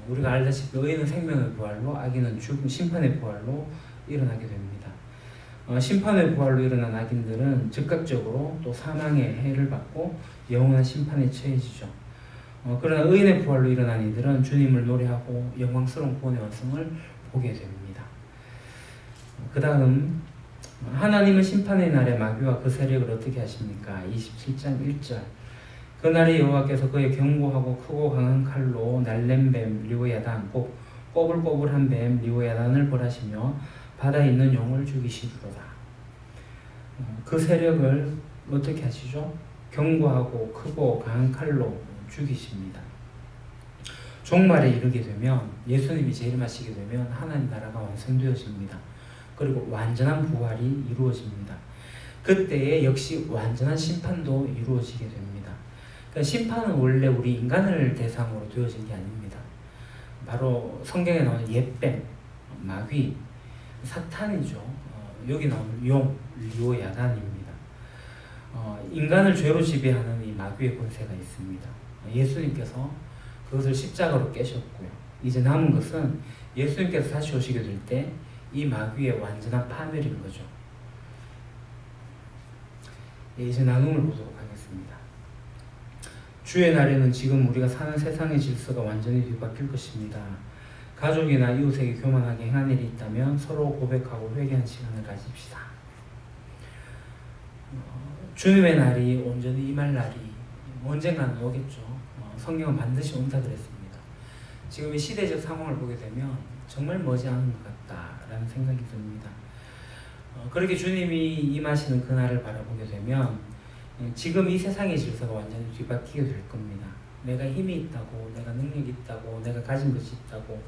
우리가 알다시피 의인은 생명의 부활로 악인은 심판의 부활로 일어나게 됩니다. 심판의 부활로 일어난 악인들은 즉각적으로 또 사망의 해를 받고 영원한 심판에 처해지죠. 그러나 의인의 부활로 일어난 이들은 주님을 노래하고 영광스러운 구원의 완성을 보게 됩니다. 그 다음 하나님은 심판의 날에 마귀와 그 세력을 어떻게 하십니까? 27장 1절 그날에 여호와께서 그의 견고하고 크고 강한 칼로 날랜 뱀 리오야단 곧 꼬불꼬불한 뱀 리오야단을 벌하시며 바다에 있는 용을 죽이시리로다. 그 세력을 어떻게 하시죠? 견고하고 크고 강한 칼로 죽이십니다. 종말에 이르게 되면 예수님이 재림하시게 되면 하나님 나라가 완성되어집니다. 그리고 완전한 부활이 이루어집니다. 그때에 역시 완전한 심판도 이루어지게 됩니다. 그러니까 심판은 원래 우리 인간을 대상으로 되어진 게 아닙니다. 바로 성경에 나오는 옛뱀, 마귀, 사탄이죠. 여기 나오는 용, 리오야단입니다. 인간을 죄로 지배하는 이 마귀의 권세가 있습니다. 예수님께서 그것을 십자가로 깨셨고요. 이제 남은 것은 예수님께서 다시 오시게 될 때 이 마귀의 완전한 파멸인 거죠. 이제 나눔을 보도록 하겠습니다. 주의 날에는 지금 우리가 사는 세상의 질서가 완전히 뒤바뀔 것입니다. 가족이나 이웃에게 교만하게 행한 일이 있다면 서로 고백하고 회개한 시간을 가집시다. 주님의 날이 온전히 임할 날이 언젠가는 오겠죠. 성경은 반드시 온다 그랬습니다. 지금 이 시대적 상황을 보게 되면 정말 머지않은 것 같다라는 생각이 듭니다. 그렇게 주님이 임하시는 그날을 바라보게 되면 지금 이 세상의 질서가 완전히 뒤바뀌게 될 겁니다. 내가 힘이 있다고, 내가 능력이 있다고, 내가 가진 것이 있다고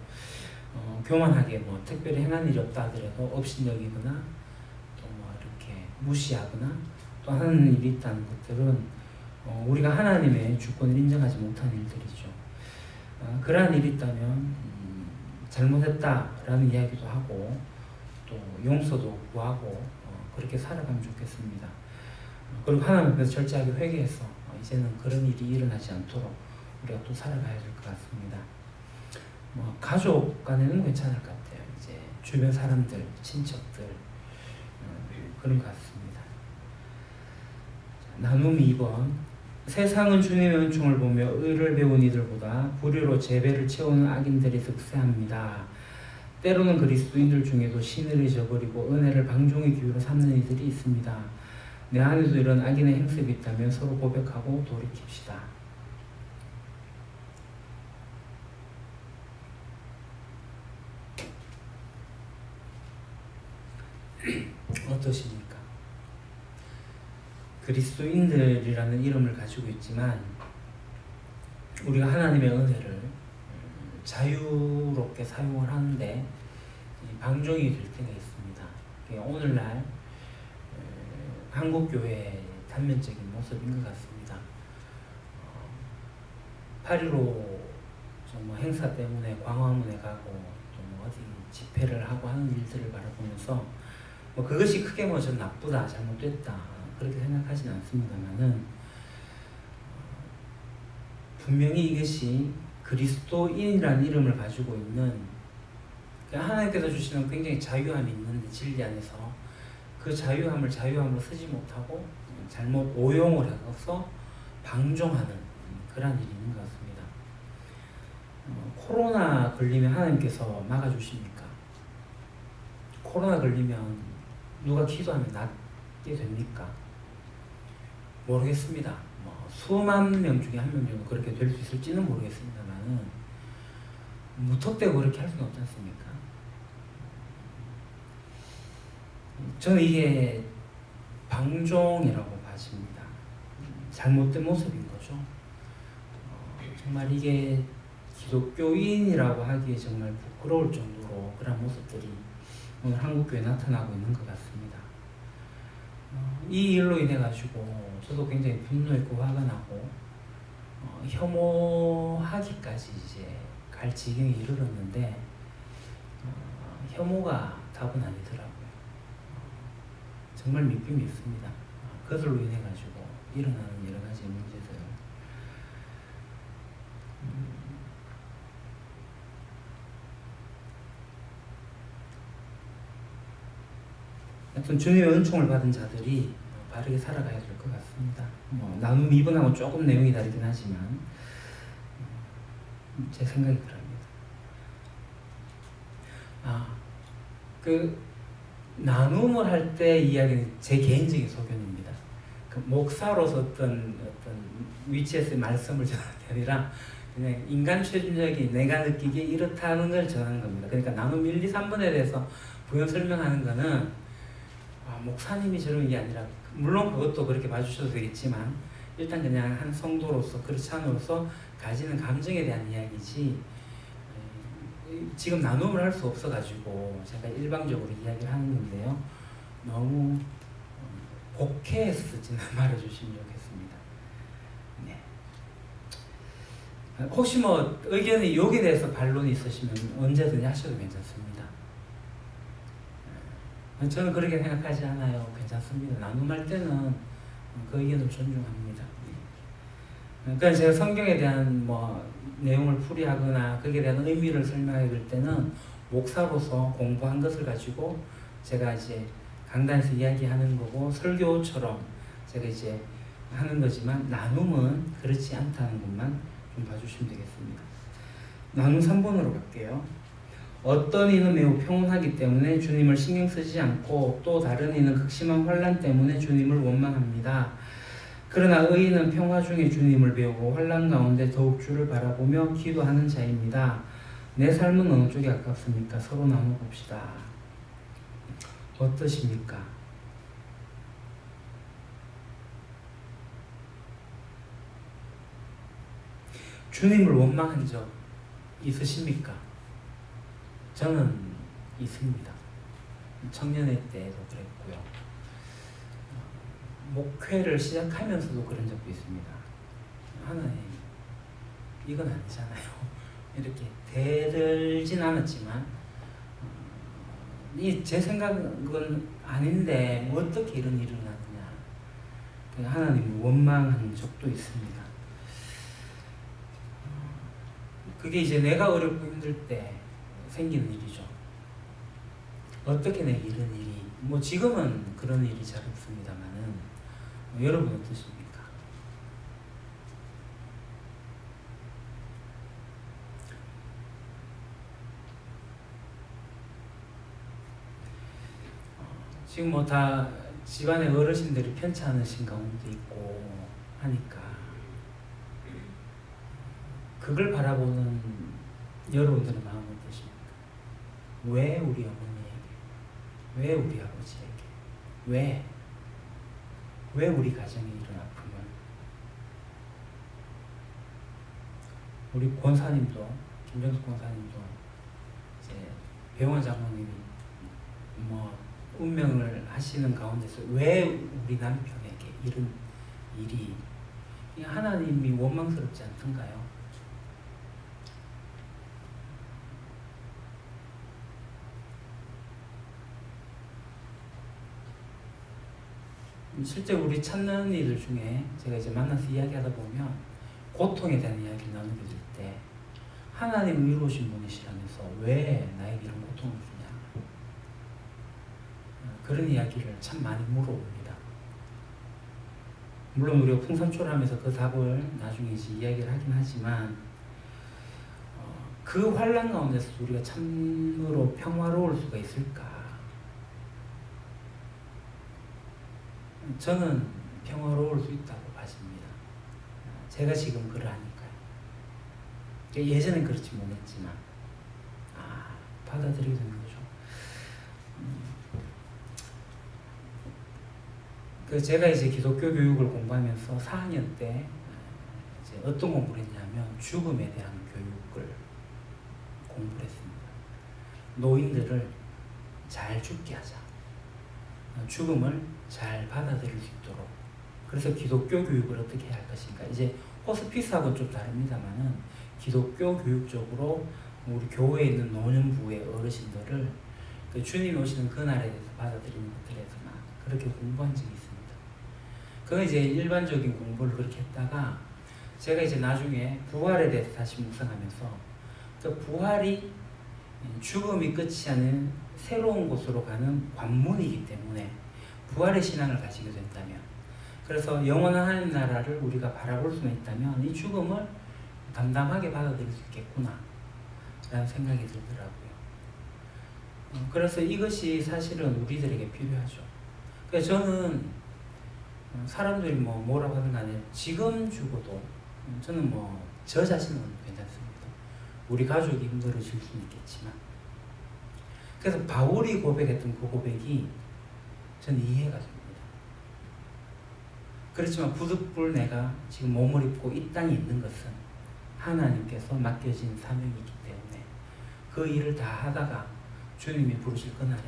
교만하게 특별히 행한 일이 없다 하더라도 업신여기거나 또 이렇게 무시하거나 또 하는 일이 있다는 것들은 우리가 하나님의 주권을 인정하지 못한 일들이죠. 그러한 일이 있다면 잘못했다라는 이야기도 하고 또 용서도 구하고 그렇게 살아가면 좋겠습니다. 그리고 하나님 앞에서 철저하게 회개해서 이제는 그런 일이 일어나지 않도록 우리가 또 살아가야 될 것 같습니다. 가족 간에는 괜찮을 것 같아요. 이제 주변 사람들, 친척들 그런 것 같습니다. 나눔 2번 세상은 주님의 은총을 보며 의를 배운 이들보다 불의로 제배를 채우는 악인들이 득세합니다. 때로는 그리스도인들 중에도 신을 잊어버리고 은혜를 방종의 기회로 삼는 이들이 있습니다. 내 안에도 이런 악인의 행습이 있다면 서로 고백하고 돌이킵시다. 어떠십니까? 그리스도인들이라는 이름을 가지고 있지만 우리가 하나님의 은혜를 자유롭게 사용을 하는데 방종이 될 때가 있습니다. 오늘날 한국교회의 단면적인 모습인 것 같습니다. 8.15 행사 때문에 광화문에 가고 또 어디 집회를 하고 하는 일들을 바라보면서 그것이 크게 좀 나쁘다, 잘못됐다 그렇게 생각하지는 않습니다만은 분명히 이것이 그리스도인이라는 이름을 가지고 있는 하나님께서 주시는 굉장히 자유함이 있는데 진리 안에서 그 자유함을 자유함으로 쓰지 못하고 잘못 오용을 해서 방종하는 그런 일이 있는 것 같습니다. 코로나 걸리면 하나님께서 막아주십니까? 코로나 걸리면 누가 기도하면 낫게 됩니까? 모르겠습니다. 수만 명 중에 한 명 정도 그렇게 될 수 있을지는 모르겠습니다만은 무턱대고 그렇게 할 수는 없지 않습니까? 저는 이게 방종이라고 봐집니다. 잘못된 모습인 거죠. 정말 이게 기독교인이라고 하기에 정말 부끄러울 정도로 그런 모습들이 오늘 한국교회에 나타나고 있는 것 같습니다. 이 일로 인해 가지고 저도 굉장히 분노했고 화가 나고 혐오하기까지 이제 갈 지경에 이르렀는데 혐오가 답은 아니더라고요. 정말 밉습니다. 그들로 인해 가지고 일어나는 여러 가지 문제들. 하여튼 주님의 은총을 받은 자들이 바르게 살아가야 될 것 같습니다. 나눔 2번하고 조금 내용이 다르긴 하지만 제 생각이 그럽니다. 그 나눔을 할 때 이야기는 제 개인적인 소견입니다. 그 목사로서 어떤 위치에서 말씀을 전하는 게 아니라 그냥 인간 최준적인 내가 느끼기에 이렇다는 걸 전하는 겁니다. 그러니까 나눔 1, 2, 3번에 대해서 부연 설명하는 거는 목사님이 저런 게 아니라 물론 그것도 그렇게 봐주셔도 되겠지만 일단 그냥 한 성도로서 크리스찬으로서 가지는 감정에 대한 이야기지 지금 나눔을 할 수 없어가지고 제가 일방적으로 이야기를 하는 건데요. 너무 복해해서 쓰지는 말아주시면 좋겠습니다. 네. 혹시 뭐 의견이 여기에 대해서 반론이 있으시면 언제든지 하셔도 괜찮습니다. 저는 그렇게 생각하지 않아요. 괜찮습니다. 나눔할 때는 그 의견을 존중합니다. 그러니까 제가 성경에 대한 내용을 풀이하거나 거기에 대한 의미를 설명하게 될 때는 목사로서 공부한 것을 가지고 제가 이제 강단에서 이야기하는 거고 설교처럼 제가 이제 하는 거지만 나눔은 그렇지 않다는 것만 좀 봐주시면 되겠습니다. 나눔 3번으로 갈게요. 어떤 이는 매우 평온하기 때문에 주님을 신경 쓰지 않고 또 다른 이는 극심한 환난 때문에 주님을 원망합니다. 그러나 의인은 평화 중에 주님을 배우고 환난 가운데 더욱 주를 바라보며 기도하는 자입니다. 내 삶은 어느 쪽에 가깝습니까? 서로 나눠봅시다. 어떠십니까? 주님을 원망한 적 있으십니까? 저는 있습니다. 청년회 때도 그랬고요. 목회를 시작하면서도 그런 적도 있습니다. 하나님, 이건 아니잖아요. 이렇게 대들진 않았지만 제 생각은 아닌데 어떻게 이런 일이 일어났느냐. 하나님을 원망한 적도 있습니다. 그게 이제 내가 어렵고 힘들 때 생기는 일이죠. 어떻게 내 이런 일이 지금은 그런 일이 잘 없습니다만은 여러분 어떠십니까? 지금 다 집안의 어르신들이 편찮으신 가운데 있고 하니까 그걸 바라보는 여러분들의 마음은 어떠십니까? 왜 우리 어머니에게? 왜 우리 아버지에게? 왜 우리 가정에 이런 아픔을? 우리 권사님도, 김정숙 권사님도 이제 배용환 장로님이 운명을 하시는 가운데서 왜 우리 남편에게 이런 일이 하나님이 원망스럽지 않던가요? 실제 우리 찾는 이들 중에 제가 이제 만나서 이야기하다 보면 고통에 대한 이야기를 나누게 될 때 하나님을 이루신 분이시라면서 왜 나에게 이런 고통을 주냐 그런 이야기를 참 많이 물어봅니다. 물론 우리가 풍선초라면서 그 답을 나중에 이제 이야기를 하긴 하지만 그 환난 가운데서 우리가 참으로 평화로울 수가 있을까? 저는 평화로울 수 있다고 봐집니다. 제가 지금 그러하니까요. 예전엔 그렇지 못했지만 받아들이게 되는 거죠. 그 제가 이제 기독교 교육을 공부하면서 4학년 때 이제 어떤 공부를 했냐면 죽음에 대한 교육을 공부를 했습니다. 노인들을 잘 죽게 하자. 죽음을 잘 받아들일 수 있도록. 그래서 기독교 교육을 어떻게 해야 할 것인가. 이제 호스피스하고는 좀 다릅니다만은 기독교 교육적으로 우리 교회에 있는 노년부의 어르신들을 그 주님이 오시는 그날에 대해서 받아들이는 것들에서나 그렇게 공부한 적이 있습니다. 그건 이제 일반적인 공부를 그렇게 했다가 제가 이제 나중에 부활에 대해서 다시 묵상하면서 그 부활이 죽음이 끝이 아닌 새로운 곳으로 가는 관문이기 때문에 부활의 신앙을 가지게 된다면, 그래서 영원한 하나님 나라를 우리가 바라볼 수만 있다면 이 죽음을 담담하게 받아들일 수 있겠구나 라는 생각이 들더라고요. 그래서 이것이 사실은 우리들에게 필요하죠. 그래서 저는 사람들이 뭐라고 하든 간에 지금 죽어도 저는 저 자신은 괜찮습니다. 우리 가족이 힘들어질 수는 있겠지만. 그래서 바울이 고백했던 그 고백이 저는 이해가 됩니다. 그렇지만 부득불 내가 지금 몸을 입고 이 땅에 있는 것은 하나님께서 맡겨진 사명이기 때문에 그 일을 다 하다가 주님이 부르실 그날에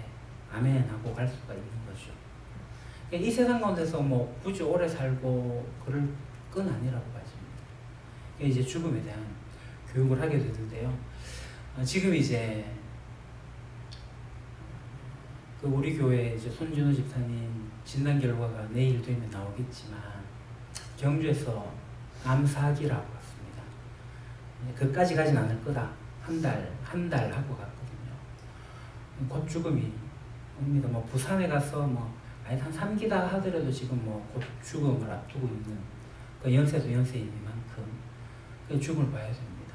아멘 하고 갈 수가 있는 거죠. 이 세상 가운데서 굳이 오래 살고 그럴 건 아니라고 봐집니다. 이제 죽음에 대한 교육을 하게 되는데요. 지금 이제 그 우리 교회 이제 손진호 집사님 진단 결과가 내일 되면 나오겠지만 경주에서 암사기라고 왔습니다. 그까지 가진 않을 거다. 한 달 하고 갔거든요. 곧 죽음이 옵니다. 부산에 가서 한 3기다 하더라도 지금 곧 죽음을 앞두고 있는 그 연세도 연세이니만큼 그 죽음을 봐야 됩니다.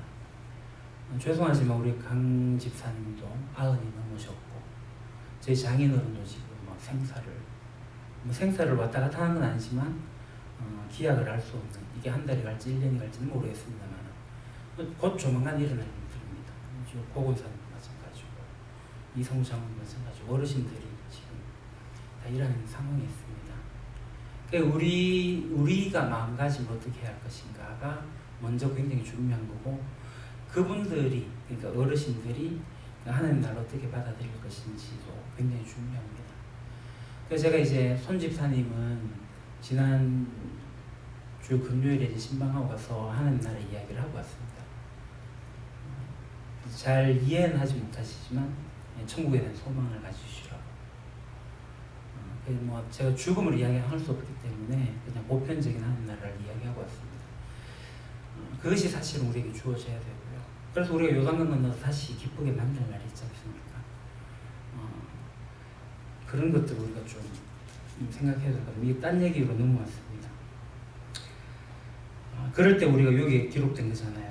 죄송하지만 우리 강 집사님도 90이 넘으셨고 저희 장인어른도 지금 생사를 왔다 갔다 하는 건 아니지만 기약을 알 수 없는, 이게 한 달이 갈지 1년이 갈지는 모르겠습니다만 곧 조만간 일어날 일들입니다. 고건사님 마찬가지고 이성우 장로님 마찬가지고 어르신들이 지금 다 일하는 상황이 있습니다. 그러니까 우리가 마음가짐을 어떻게 해야 할 것인가가 먼저 굉장히 중요한 거고, 그분들이, 그러니까 어르신들이 하나님 나라를 어떻게 받아들일 것인지도 굉장히 중요합니다. 그래서 제가 이제 손 집사님은 지난 주 금요일에 이제 신방하고 가서 하나님 나라 이야기를 하고 왔습니다. 잘 이해는 하지 못하시지만 천국에 대한 소망을 가지시라고. 제가 죽음을 이야기할 수 없기 때문에 그냥 보편적인 하나님 나라를 이야기하고 왔습니다. 그것이 사실은 우리에게 주어져야 되고요. 그래서 우리가 요단강 건너서 다시 기쁘게 만날 날이 있지 않습니까? 그런 것들 우리가 좀 생각해야 될 것 같아요. 이게 딴 얘기로 넘어왔습니다. 그럴 때 우리가 여기에 기록된 거잖아요.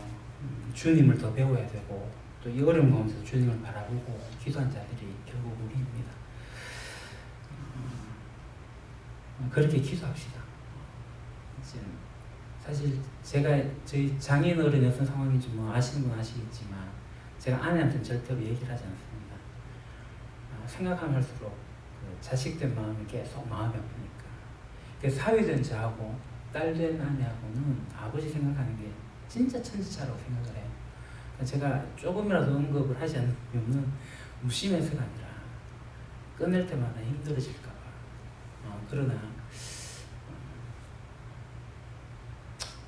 주님을 더 배워야 되고 또 이 어려운 가운데서 주님을 바라보고 기도한 자들이 결국 우리입니다. 그렇게 기도합시다. 사실 제가 저희 장인어른이 어떤 상황인지 아시는 분 아시겠지만 제가 아내한테는 절대로 얘기를 하지 않습니다. 생각하면 할수록 그 자식된 마음이 계속 마음이 아프니까. 그래서 사위된 저하고 딸된 아내하고는 아버지 생각하는 게 진짜 천지차라고 생각을 해요. 제가 조금이라도 언급을 하지 않는 이유는 무심해서가 아니라 끊을 때마다 힘들어질까 봐. 그러나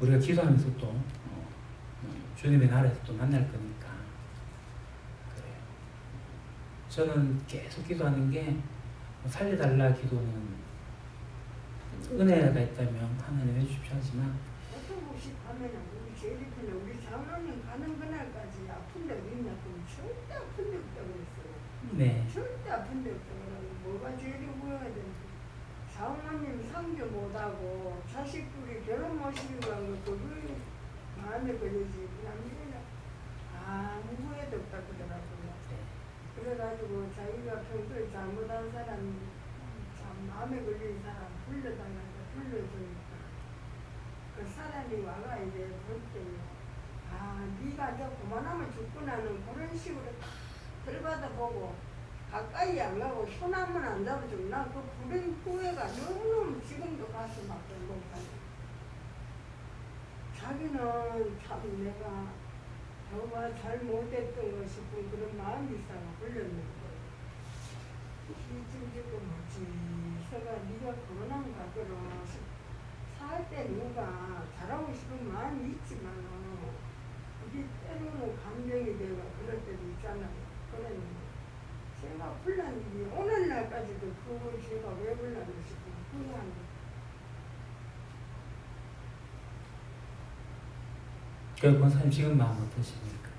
우리가 기도하면서 또 주님의 나라에서 또 만날 거니까 그래요. 저는 계속 기도하는 게 살려달라 기도는 은혜가 있다면 하나님 해주십시오 하지만 어떤 곳이 가면 우리 제일 편에 우리 장로님 가는 그날까지 아픈 데가 있냐 그럼 절대 아픈 데 없다고 그랬어요. 네. 절대 아픈 데 없다고 그러고 뭐가 제일 보여야 되는지 장로님 상주 못하고 자식들이 결혼 모시고 간 것도 그 마음에 걸리지 그냥 이래라 아무 후회도 없다 그러더라고요. 그래가지고 자기가 평소에 잘못한 사람 참 마음에 걸린 사람 불러달라니까 불러주니까 그 사람이 와가 이제 볼 때요. 네가 저 그만하면 죽구나는 그런 식으로 다 들받아 보고 가까이 안 가고 손 한 번 안 잡아주고 나 그 불행 후회가 너무너무 지금도 가슴 아파 못 가네. 자기는 참 내가 정말 잘못했던 거 싶은 그런 마음이 있어가 불렸는데 지금 멋지서가 네가 그만한 가거라 살 때 누가 잘하고 싶은 마음이 있지만 이게 때로는 감정이 되고 그럴 때도 있잖아요. 그러니 제가 불난 일이 오늘날까지도 그걸 제가 왜 불났나 싶은 후회한 거. 그 권사님 지금 마음 어떠십니까?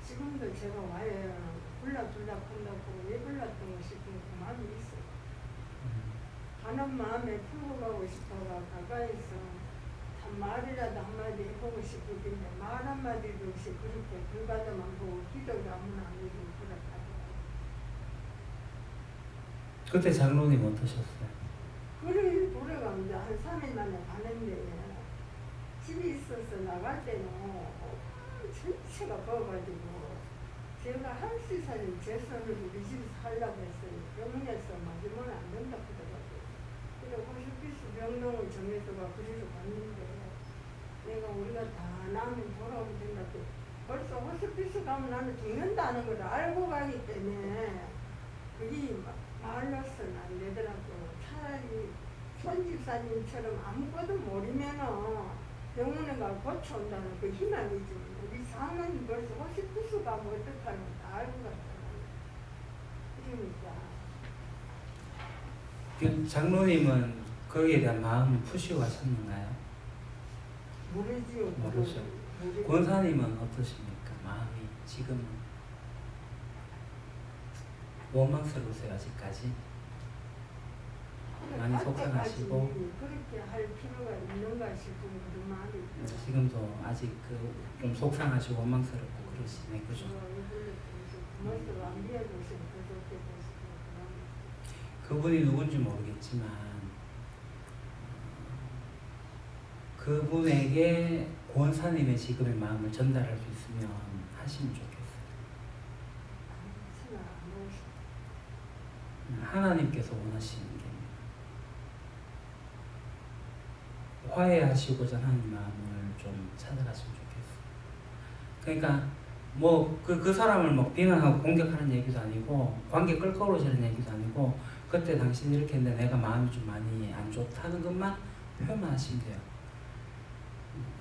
지금도 제가 와야 불러둘라 한다고 왜 불렀던 거 싶은 그 마음이 있어요. 가는 마음에 풀고 가고 싶어가 가까이서 참 말이라도 한마디 해보고 싶은데 말 한마디도 없이 그렇게 불가다만 보고 기도도 아무나 안 해주고 그렇다고. 그때 장로님 어떠셨어요? 그래 돌아가는데 한 3일 만에 가는데 집에 있어서 나갈 때는 전체가 부어가지고 제가 할 수 있어요. 제 손으로 우리 집에서 하려고 했어요. 병원에서 맞으면 안 된다 그러더라고요. 그래 호스피스 병동을 정해서가 그리로 갔는데 내가 우리가 다 나면 돌아오면 된다고 벌써 호스피스 가면 나는 죽는다는 걸 알고 가기 때문에 그게 말로서는 안 되더라고요. 차라리 손집사님처럼 아무것도 모르면은 병원에 가서 고쳐온다는 그 희망이지. 우리 사모님 벌써 호스피스 가면 어떡하는 다 알고 갔잖아요. 그러니까 그 장로님은 거기에 대한 마음을 푸시고 가셨는가요? 모르지요. 모르죠. 모르죠. 권사님은 어떠십니까? 마음이 지금은 원망스러우세요 아직까지? 많이 속상하시고 그렇게 할 필요가 있는가 싶은 그런 마음이 있어요. 지금도 아직 그 좀 속상하시고 원망스럽고 그러시네, 그죠? 부모님도 안 비워주시고 그렇게 보시고 그분이 누군지 모르겠지만 그분에게 권사님의 지금의 마음을 전달할 수 있으면 하시면 좋겠어요. 하나님께서 원하시는 게 화해하시고자 하는 마음을 좀 찾아갔으면 좋겠어요. 그러니까 뭐 그 사람을 뭐 비난하고 공격하는 얘기도 아니고 관계 끌어오르는 얘기도 아니고 그때 당신 이렇게 했는데 내가 마음이 좀 많이 안 좋다는 것만 표현만 하시면 돼요.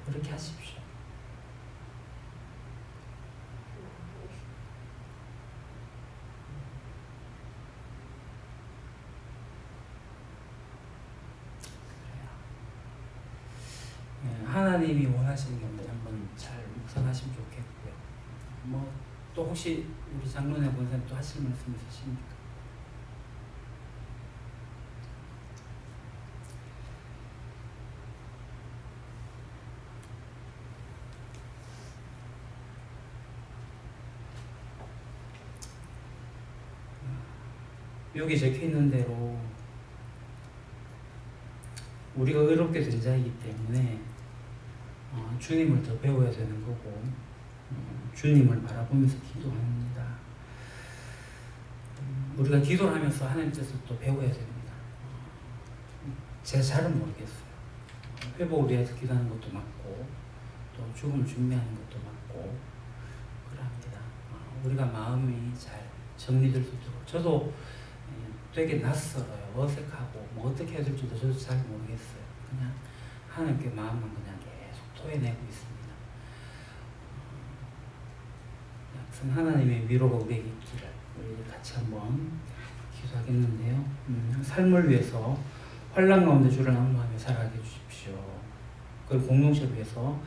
그렇게 하십시오. 하나님이 원하시는 게 뭔지 한번 잘 묵상하시면 좋겠고요. 뭐 또 혹시 우리 장로님 권사님 또 하실 말씀 있으십니까? 여기 적혀 있는 대로 우리가 의롭게 된 자이기 때문에 주님을 더 배워야 되는 거고 주님을 바라보면서 기도합니다. 우리가 기도를 하면서 하나님 뜻을 또 배워야 됩니다. 제가 잘은 모르겠어요. 회복을 위해서 기도하는 것도 맞고 또 죽음을 준비하는 것도 맞고 그럽니다. 우리가 마음이 잘 정리될 수 있도록 저도 되게 낯설어요. 어색하고 뭐 어떻게 해야 될지도 저도 잘 모르겠어요. 그냥 하나님께 마음만 그냥 계속 토해내고 있습니다. 하나님의 위로가 우리에게 있기를 우리 같이 한번 기도하겠는데요. 삶을 위해서 환난 가운데 주를 낭만하며 살아가게 해주십시오. 그리고 공동체를 위해서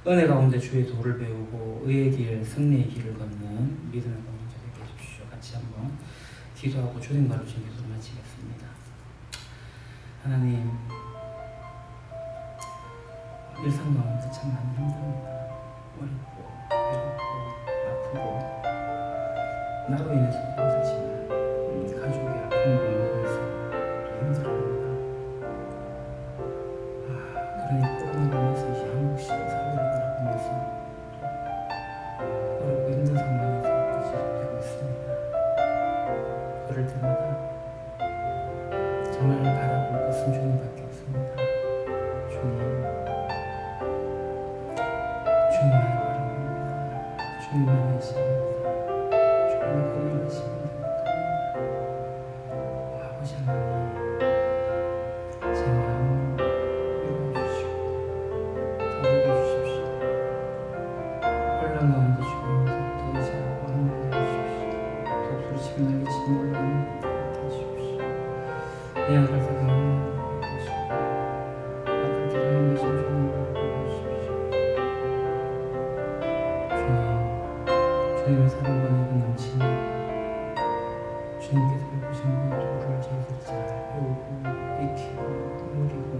은혜 가운데 주의 도를 배우고 의의 길, 승리의 길을 걷는 믿음의 공동체 되게 해주십시오. 같이 한번 기도하고 주님과 주신 기도를 마치겠습니다. 하나님, 일상 가운데 참 많이 힘듭니다. 어렵고 괴롭고 아프고 나로 인해서도 그렇지만 가족의 아픔으로 인해서 또 힘들어합니다. 그러니 코로나로 인해서 이제 한국식 사회를 바라보면서 또 어렵고 힘든 상황에서 계속되고 있습니다. 위에 계십니다. 주님의 거룩하십니다. 아버지 하나님, 제 마음을 열어주시고 더하게 주십시오. 혼란 가운데 주님께서 의지하고 안내해 주십시오. 독수리치며 날개치며 올라오는 것 해주십시오. 내 아들 사랑하는 것이고 아들 사랑하는 것이 주님을 보여주십시오. 주님의 사랑과 내가 넘치니 주님께서 베푸신 도를 저희들이 잘 배우고 익히고 누리고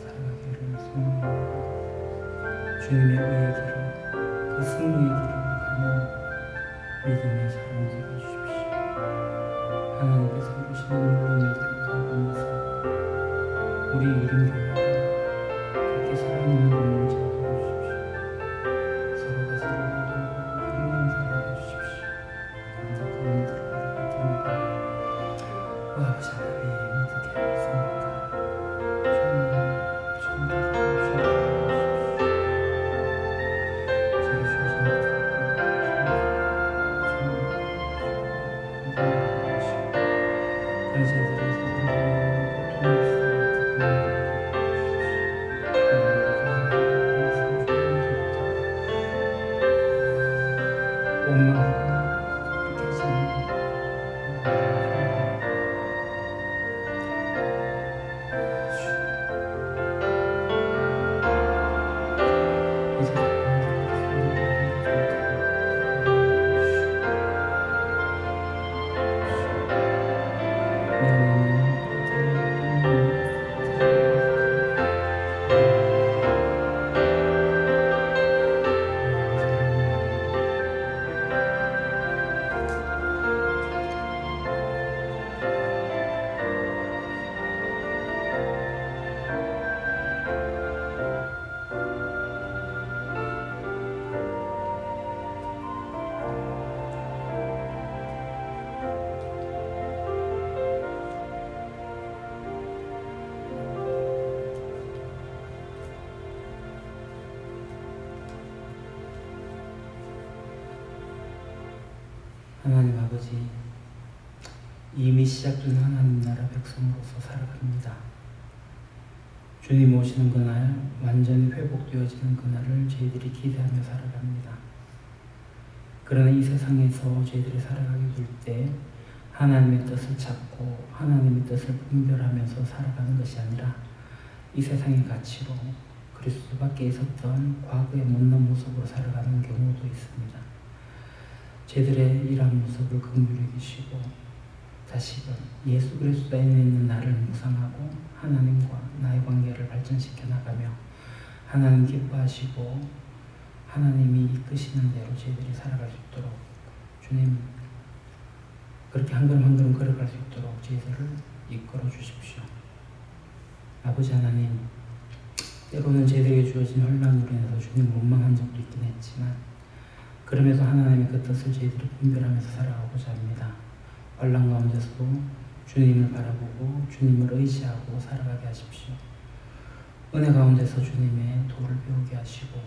살아가기를 소원합니다. 주님의 의의 길을, 그 승리의 길을 가는 믿음의 사람 되게 해주십시오. 하나님께서 이루시는 놀라운 일들을 바라보면서 우리 이름교회가 그렇게 살아있는 눈을 찾아주십시오. 서로가 서로를 돌보고 행복한 사람 해주십시오. 감사한 들어갈 때마다 아버지 하나님 어떻게 하겠습니까? 주님 되시고 제가 주신 그런 저희들의 하나님 아버지, 이미 시작된 하나님 나라 백성으로서 살아갑니다. 주님 오시는 그날, 완전히 회복되어지는 그날을 저희들이 기대하며 살아갑니다. 그러나 이 세상에서 저희들이 살아가게 될 때 하나님의 뜻을 찾고 하나님의 뜻을 분별하면서 살아가는 것이 아니라 이 세상의 가치로 그리스도 밖에 있었던 과거의 못난 모습으로 살아가는 경우도 있습니다. 저희들의 이러한 모습을 긍휼히 여기시고 다시금 예수 그리스도 안에 있는 나를 묵상하고 하나님과 나의 관계를 발전시켜 나가며 하나님 기뻐하시고 하나님이 이끄시는 대로 저희들이 살아갈 수 있도록 주님 그렇게 한 걸음 한 걸음 걸어갈 수 있도록 저희들을 이끌어 주십시오. 아버지 하나님, 때로는 저희들에게 주어진 혼란으로 인해서 주님을 원망한 적도 있긴 했지만 그럼에도 하나님의 그 뜻을 저희들이 분별하면서 살아가고자 합니다. 혼란 가운데서도 주님을 바라보고 주님을 의지하고 살아가게 하십시오. 은혜 가운데서 주님의 도를 배우게 하시고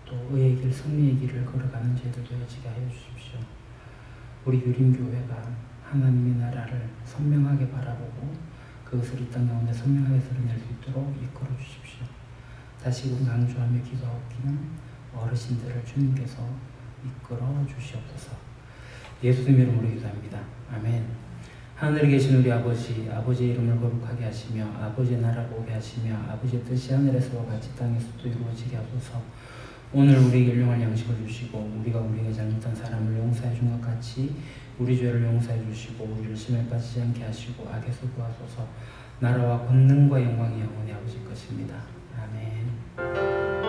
또 의의 길, 승리의 길을 걸어가는 저희들 되어지게 하여 주십시오. 우리 유림교회가 하나님의 나라를 선명하게 바라보고 그것을 이 땅 가운데 선명하게 드러낼 수 있도록 이끌어 주십시오. 다시금 강조하며 기도하옵기는 어르신들을 주님께서 이끌어 주시옵소서. 예수님 이름으로 기도합니다. 아멘. 하늘에 계신 우리 아버지, 아버지의 이름을 거룩하게 하시며 아버지의 나라가 오게 하시며 아버지의 뜻이 하늘에서와 같이 땅에서도 이루어지게 하소서. 오늘 우리에게 일용할 양식을 주시고 우리가 우리에게 잘못한 사람을 용서해 준 것 같이 우리 죄를 용서해 주시고 우리를 시험에 빠지지 않게 하시고 악에서 구하소서. 나라와 권능과 영광이 영원히 아버지 것입니다. 아멘.